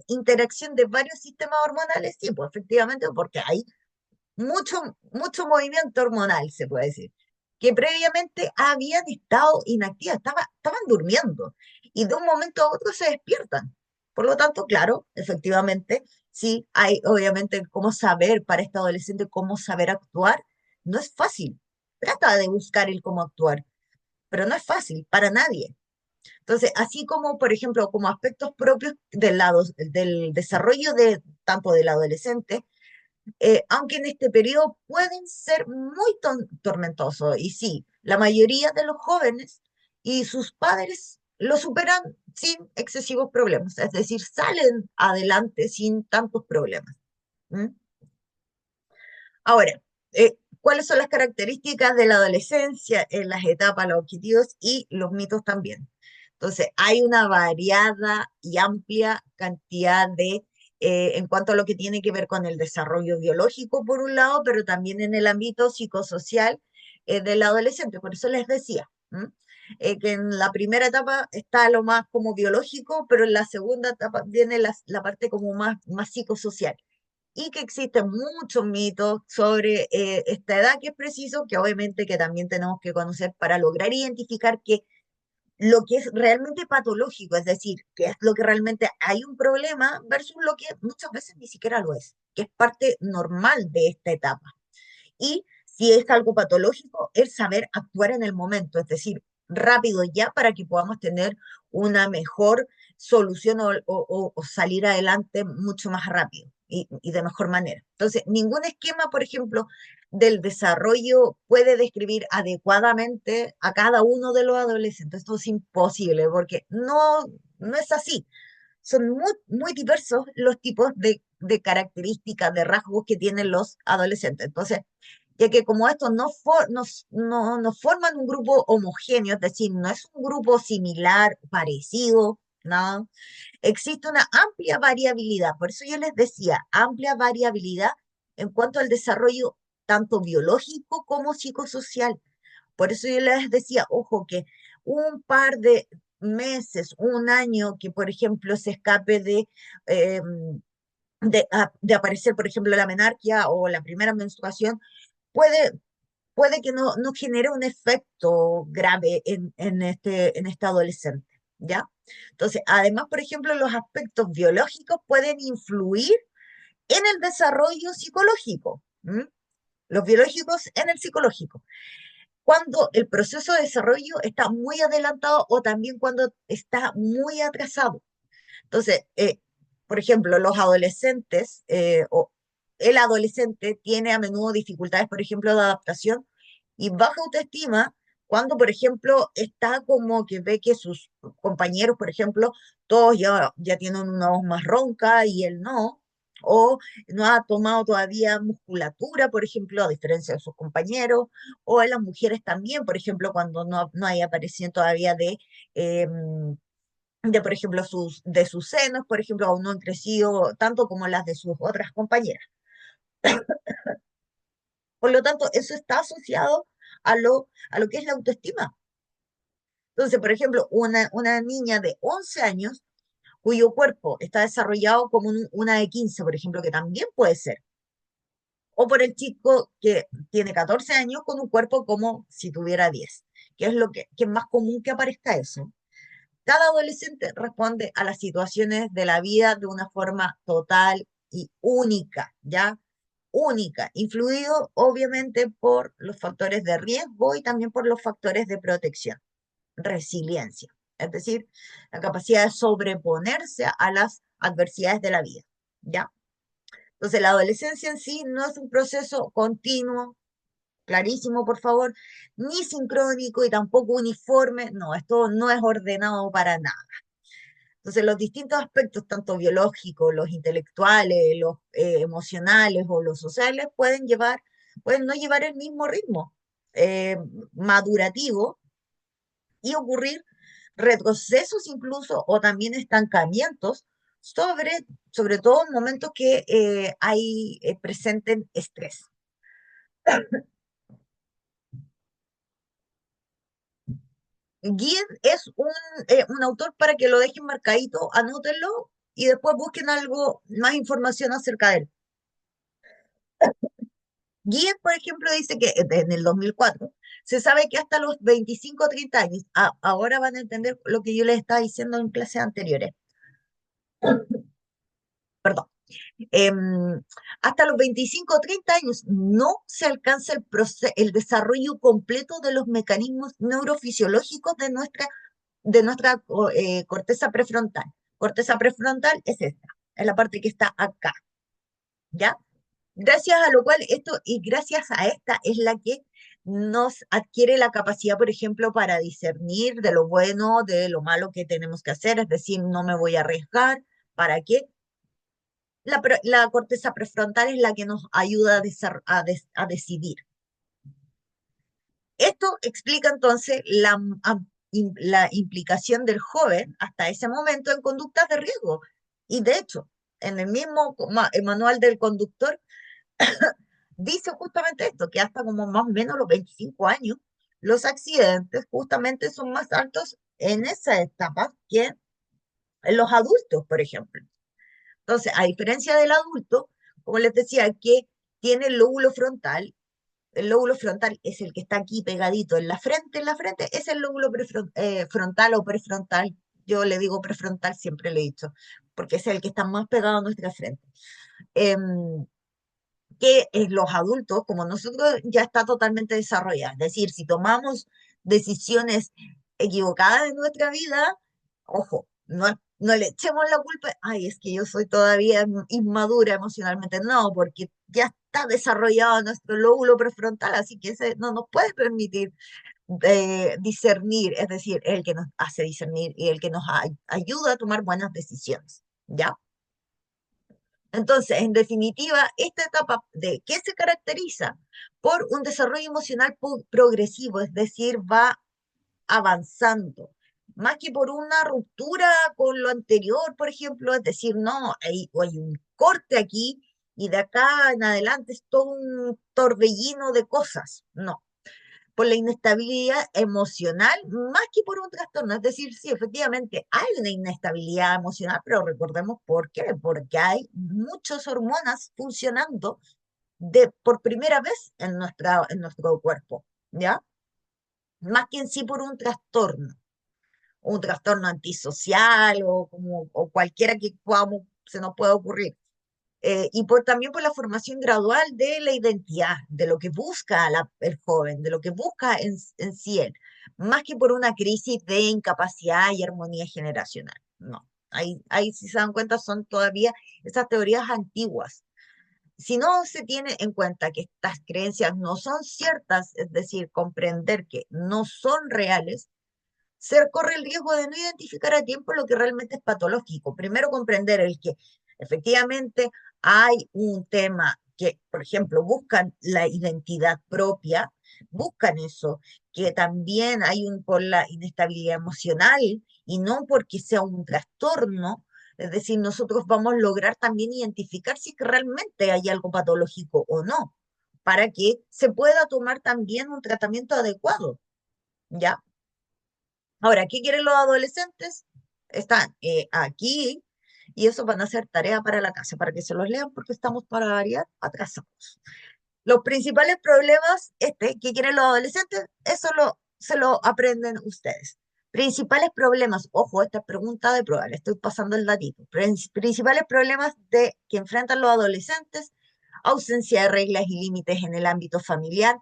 interacción de varios sistemas hormonales, sí, pues efectivamente, porque hay mucho movimiento hormonal, se puede decir, que previamente habían estado inactivas, estaban durmiendo y de un momento a otro se despiertan. Por lo tanto, claro, efectivamente, sí hay obviamente cómo saber para este adolescente cómo saber actuar. No es fácil. Trata de buscar el cómo actuar, pero no es fácil para nadie. Entonces, así como, por ejemplo, como aspectos propios del desarrollo tanto del adolescente, aunque en este periodo pueden ser muy tormentosos. Y sí, la mayoría de los jóvenes y sus padres lo superan sin excesivos problemas, es decir, salen adelante sin tantos problemas. ¿Mm? Ahora, ¿cuáles son las características de la adolescencia en las etapas, los objetivos y los mitos también? Entonces, hay una variada y amplia cantidad en cuanto a lo que tiene que ver con el desarrollo biológico, por un lado, pero también en el ámbito psicosocial del adolescente. Por eso les decía, ¿m? Que en la primera etapa está lo más como biológico, pero en la segunda etapa viene la parte como más psicosocial y que existen muchos mitos sobre esta edad que es preciso, que obviamente que también tenemos que conocer para lograr identificar lo que es realmente patológico, es decir, que es lo que realmente hay un problema versus lo que muchas veces ni siquiera lo es, que es parte normal de esta etapa. Y si es algo patológico, el saber actuar en el momento, es decir, rápido ya para que podamos tener una mejor solución o salir adelante mucho más rápido y de mejor manera. Entonces, ningún esquema, por ejemplo, del desarrollo puede describir adecuadamente a cada uno de los adolescentes. Esto es imposible porque no es así. Son muy diversos los tipos de características, de rasgos que tienen los adolescentes. Entonces, ya que como estos no forman un grupo homogéneo, es decir, no es un grupo similar, parecido, ¿no? Existe una amplia variabilidad, por eso yo les decía, amplia variabilidad en cuanto al desarrollo tanto biológico como psicosocial. Por eso yo les decía, ojo, que un par de meses, un año que, por ejemplo, se escape eh, de aparecer, por ejemplo, la menarquia o la primera menstruación, puede, puede que no genere un efecto grave en este adolescente, ¿ya? Entonces, además, por ejemplo, los aspectos biológicos pueden influir en el desarrollo psicológico, ¿m? Los biológicos en el psicológico. Cuando el proceso de desarrollo está muy adelantado o también cuando está muy atrasado. Entonces, por ejemplo, los adolescentes o el adolescente tiene a menudo dificultades, por ejemplo, de adaptación y baja autoestima cuando, por ejemplo, está como que ve que sus compañeros, por ejemplo, todos ya tienen una voz más ronca y él no, o no ha tomado todavía musculatura, por ejemplo, a diferencia de sus compañeros, o en las mujeres también, por ejemplo, cuando no hay aparición todavía por ejemplo, de sus senos, por ejemplo, aún no han crecido tanto como las de sus otras compañeras. Por lo tanto, eso está asociado a lo que es la autoestima. Entonces, por ejemplo, una niña de 11 años cuyo cuerpo está desarrollado como una de 15, por ejemplo, que también puede ser. O por el chico que tiene 14 años con un cuerpo como si tuviera 10, que es que es más común que aparezca eso. Cada adolescente responde a las situaciones de la vida de una forma total y única, ¿ya? Única, influido obviamente por los factores de riesgo y también por los factores de protección, resiliencia, es decir, la capacidad de sobreponerse a las adversidades de la vida, ¿ya? Entonces, la adolescencia en sí no es un proceso continuo, clarísimo, por favor, ni sincrónico y tampoco uniforme, no, esto no es ordenado para nada. Entonces, los distintos aspectos, tanto biológicos, los intelectuales, los emocionales o los sociales, pueden no llevar el mismo ritmo eh, madurativo y ocurrir retrocesos incluso o también estancamientos sobre todo en momentos que presenten estrés. Guíen es un autor para que lo dejen marcadito, anótenlo y después busquen más información acerca de él. Guíen, por ejemplo, dice que en el 2004 se sabe que hasta los 25 o 30 años, ahora van a entender lo que yo les estaba diciendo en clases anteriores, perdón, hasta los 25 o 30 años no se alcanza el desarrollo completo de los mecanismos neurofisiológicos de nuestra corteza prefrontal. Corteza prefrontal es esta, es la parte que está acá, ¿ya? Gracias a lo cual y gracias a esta es la que nos adquiere la capacidad, por ejemplo, para discernir de lo bueno, de lo malo que tenemos que hacer, es decir, no me voy a arriesgar, ¿para qué? La corteza prefrontal es la que nos ayuda a decidir. Esto explica entonces la implicación del joven hasta ese momento en conductas de riesgo. Y de hecho, en el mismo manual del conductor dice justamente esto, que hasta como más o menos los 25 años, los accidentes justamente son más altos en esa etapa que en los adultos, por ejemplo. Entonces, a diferencia del adulto, como les decía, que tiene el lóbulo frontal es el que está aquí pegadito en la frente es el lóbulo frontal o prefrontal. Yo le digo prefrontal, siempre le he dicho, porque es el que está más pegado a nuestra frente. Que en los adultos, como nosotros, ya está totalmente desarrollada. Es decir, si tomamos decisiones equivocadas de nuestra vida, ojo, no le echemos la culpa, ay, es que yo soy todavía inmadura emocionalmente, no, porque ya está desarrollado nuestro lóbulo prefrontal, así que ese no nos puede permitir discernir, es decir, el que nos hace discernir y el que nos ayuda a tomar buenas decisiones, ¿ya? Entonces, en definitiva, esta etapa de qué se caracteriza por un desarrollo emocional progresivo, es decir, va avanzando, más que por una ruptura con lo anterior, por ejemplo, es decir, no, hay un corte aquí y de acá en adelante es todo un torbellino de cosas, no, por la inestabilidad emocional más que por un trastorno. Es decir, sí, efectivamente hay una inestabilidad emocional, pero recordemos por qué, porque hay muchas hormonas funcionando por primera vez en nuestro cuerpo, ¿ya? Más que en sí por un trastorno antisocial o cualquiera que se nos pueda ocurrir. Y también por la formación gradual de la identidad, de lo que busca el joven, de lo que busca en sí él, más que por una crisis de incapacidad y armonía generacional. No, ahí si se dan cuenta son todavía esas teorías antiguas. Si no se tiene en cuenta que estas creencias no son ciertas, es decir, comprender que no son reales, se corre el riesgo de no identificar a tiempo lo que realmente es patológico. Primero, comprender el que efectivamente hay un tema que, por ejemplo, buscan la identidad propia, buscan eso, que también hay por la inestabilidad emocional y no porque sea un trastorno. Es decir, nosotros vamos a lograr también identificar si es que realmente hay algo patológico o no, para que se pueda tomar también un tratamiento adecuado, ¿ya? Ahora, ¿qué quieren los adolescentes? Están aquí y eso van a ser tarea para la casa, para que se los lean porque estamos para variar atrasados. Los principales problemas, ¿qué quieren los adolescentes? Se lo aprenden ustedes. Principales problemas, ojo, esta es pregunta de prueba, le estoy pasando el datito. Principales problemas que enfrentan los adolescentes: ausencia de reglas y límites en el ámbito familiar,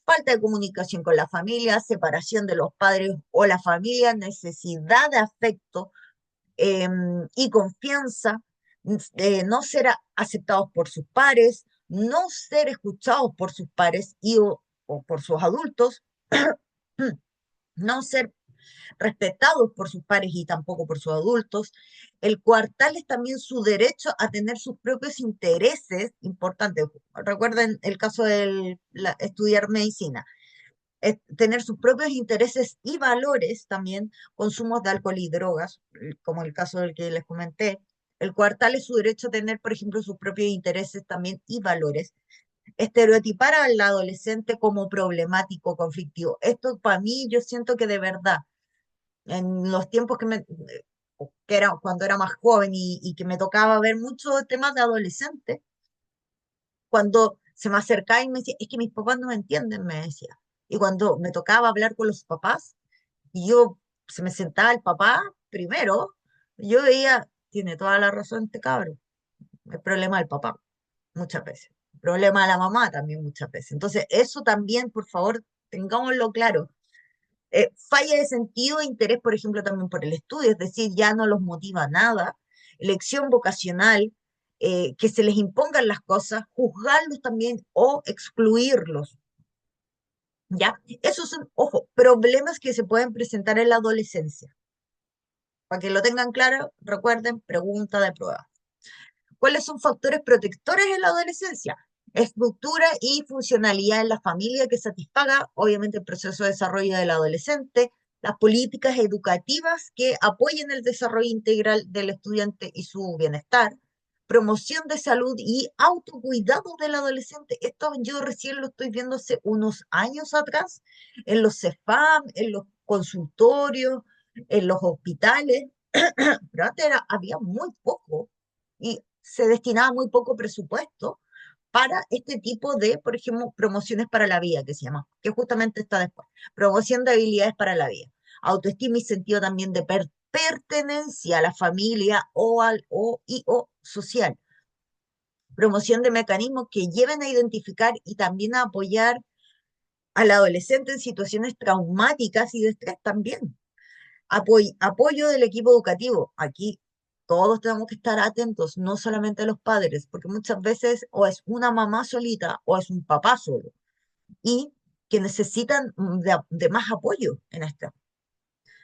falta de comunicación con la familia, separación de los padres o la familia, necesidad de afecto y confianza, no ser aceptados por sus pares, no ser escuchados por sus pares o por sus adultos, no ser respetados por sus pares y tampoco por sus adultos. El coartarles también su derecho a tener sus propios intereses, importante. Recuerden el caso de estudiar medicina. Tener sus propios intereses y valores también, consumos de alcohol y drogas, como el caso del que les comenté. El coartarles su derecho a tener, por ejemplo, sus propios intereses también y valores. Estereotipar al adolescente como problemático, conflictivo. Esto para mí yo siento que de verdad en los tiempos que era cuando era más joven y que me tocaba ver muchos temas de adolescentes, cuando se me acercaba y me decía, es que mis papás no me entienden, me decía. Y cuando me tocaba hablar con los papás, y se me sentaba el papá primero, yo veía, tiene toda la razón este cabro, el problema del papá, muchas veces. El problema de la mamá también muchas veces. Entonces, eso también, por favor, tengámoslo claro. Falla de sentido e interés, por ejemplo, también por el estudio, es decir, ya no los motiva nada, elección vocacional, que se les impongan las cosas, juzgarlos también o excluirlos, ¿ya? Esos son, ojo, problemas que se pueden presentar en la adolescencia. Para que lo tengan claro, recuerden, pregunta de prueba. ¿Cuáles son factores protectores en la adolescencia? Estructura y funcionalidad en la familia que satisfaga, obviamente, el proceso de desarrollo del adolescente, las políticas educativas que apoyen el desarrollo integral del estudiante y su bienestar, promoción de salud y autocuidado del adolescente. Esto yo recién lo estoy viendo hace unos años atrás, en los CEFAM, en los consultorios, en los hospitales, pero antes había muy poco y se destinaba muy poco presupuesto para este tipo de, por ejemplo, promociones para la vida, que se llama, que justamente está después. Promoción de habilidades para la vida. Autoestima y sentido también de pertenencia a la familia o social. Promoción de mecanismos que lleven a identificar y también a apoyar al adolescente en situaciones traumáticas y de estrés también. Apoyo del equipo educativo. Aquí todos tenemos que estar atentos, no solamente los padres, porque muchas veces o es una mamá solita o es un papá solo y que necesitan de más apoyo en esto.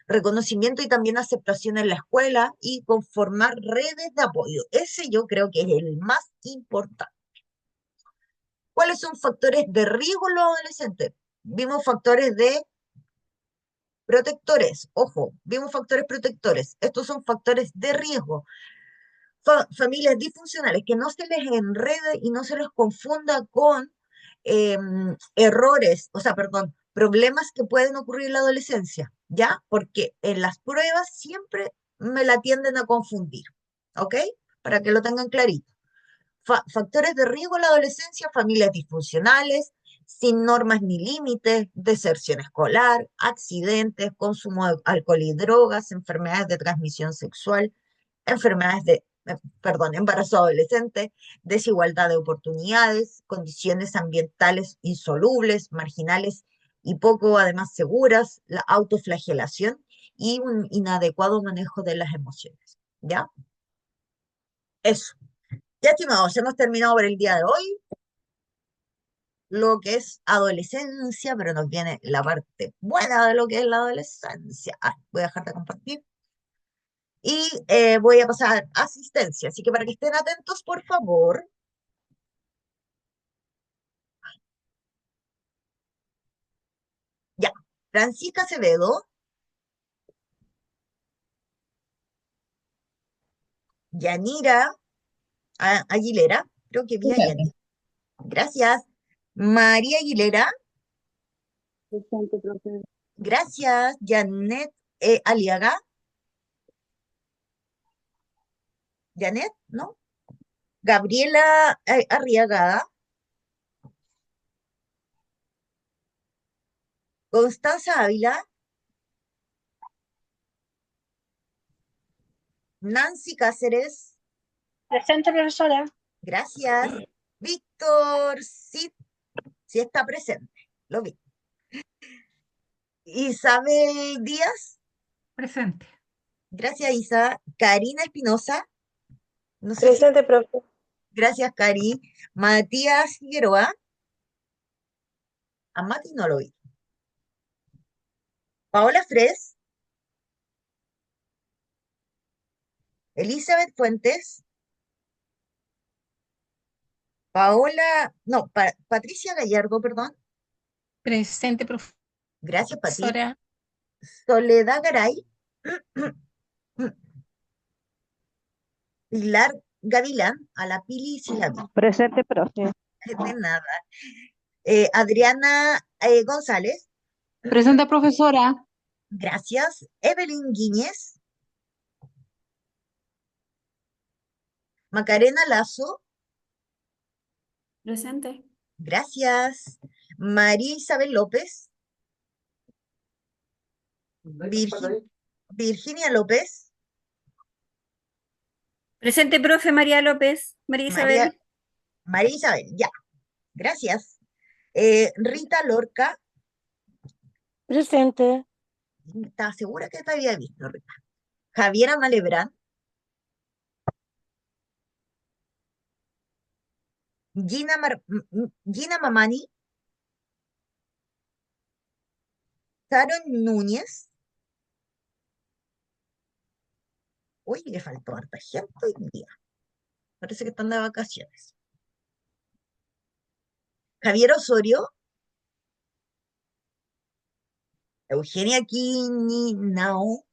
Reconocimiento y también aceptación en la escuela y conformar redes de apoyo. Ese yo creo que es el más importante. ¿Cuáles son factores de riesgo en los adolescentes? Vimos factores de protectores, ojo, vimos factores protectores. Estos son factores de riesgo. Familias disfuncionales, que no se les enrede y no se les confunda con errores, o sea, perdón, problemas que pueden ocurrir en la adolescencia, ¿ya? Porque en las pruebas siempre me la tienden a confundir, ¿ok? Para que lo tengan clarito. Factores de riesgo en la adolescencia: familias disfuncionales, sin normas ni límites, deserción escolar, accidentes, consumo de alcohol y drogas, enfermedades de transmisión sexual, enfermedades perdón, embarazo adolescente, desigualdad de oportunidades, condiciones ambientales insolubles, marginales y poco además seguras, la autoflagelación y un inadecuado manejo de las emociones. ¿Ya? Eso. Ya, estimados, hemos terminado por el día de hoy lo que es adolescencia, pero nos viene la parte buena de lo que es la adolescencia. Voy a dejar de compartir. Y voy a pasar asistencia. Así que para que estén atentos, por favor. Ya. Francisca Acevedo, Yanira Aguilera, creo que vi a Yanira. Gracias. María Aguilera,
Presente, profe.
gracias. Janet Aliaga. Janet, ¿no? Gabriela Arriagada. Constanza Ávila. Nancy Cáceres,
Presente, profesora.
gracias. Víctor, sí, sí está presente, lo vi. Isabel Díaz,
Presente.
gracias Isa. Karina Espinosa, no sé si,
Presente, profe.
gracias Cari. Matías Figueroa, a Mati no lo vi. Paola Fres, Elizabeth Fuentes, Paola, no, Patricia Gallardo, perdón,
Presente,
gracias Pati.
profesora.
Soledad Garay, Pilar Gavilán, a la Pili sí la vi,
Presente, profe.
de nada. Adriana González,
Presente, profesora.
gracias. Evelyn Guíñez, Macarena Lazo,
Presente.
gracias. María Isabel López, Virginia López,
Presente, profe María López. María Isabel.
María Isabel, ya, gracias. Rita Lorca,
Presente.
¿estás segura que te había visto, Rita? Javiera Malebrán, Gina Mamani, Sharon Núñez, uy, le faltó harta gente hoy día, parece que están de vacaciones. Javier Osorio, Eugenia Quininao,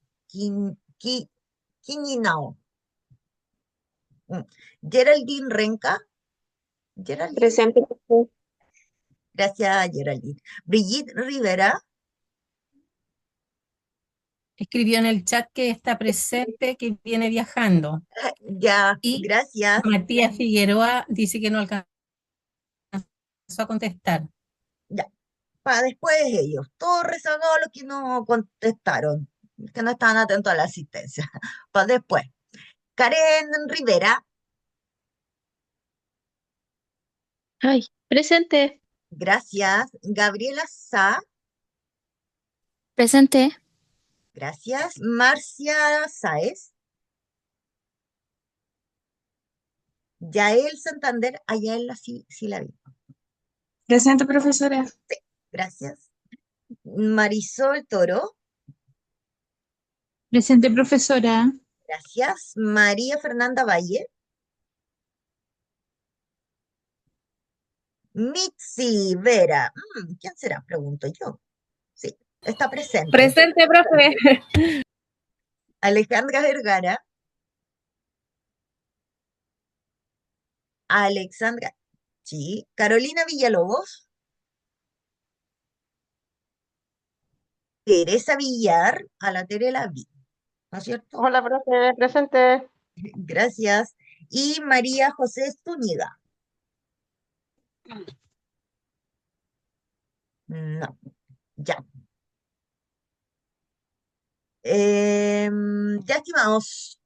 Quininao, Geraldine Renca, Geraldine,
Presente, profe.
gracias Geraldine. Brigitte Rivera,
Escribió en el chat que está presente, que viene viajando.
ya,
Y
gracias.
Matías Figueroa dice que no alcanzó a contestar.
Ya, para después ellos, todos rezagados los que no contestaron, que no estaban atentos a la asistencia. Para después. Karen Rivera,
Ay, presente.
Gracias. Gabriela Sá.
Presente.
Gracias. Marcia Sáez. Yael Santander. A Yael sí la vi.
Presente, profesora.
Gracias. Marisol Toro.
Presente, profesora.
Gracias. María Fernanda Valle. Mitzi Vera. ¿Quién será? Pregunto yo. Sí, está presente.
Presente, profe.
Alejandra Vergara. Alexandra. Sí. Carolina Villalobos. Teresa Villar. A la Tere la vi. ¿No es cierto?
Hola, profe. Presente.
Gracias. Y María José Zúñiga. No. Ya. Ya, estimados,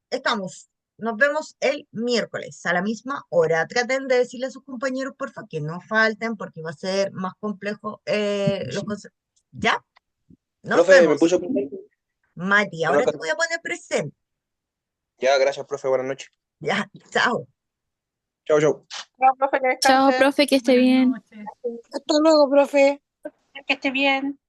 estamos. Nos vemos el miércoles a la misma hora. Traten de decirle a sus compañeros, porfa, que no falten porque va a ser más complejo los conceptos. ¿Ya? Nos
Profe, me
vemos.
puso presente.
Mati, ahora te voy a poner presente.
Ya, gracias, profe. Buenas noches.
Ya, chao.
Chao, chao.
Chao, profe, que
Chao,
descanse.
profe, que esté
Buenas
bien.
noches.
Hasta luego, profe. Que esté bien.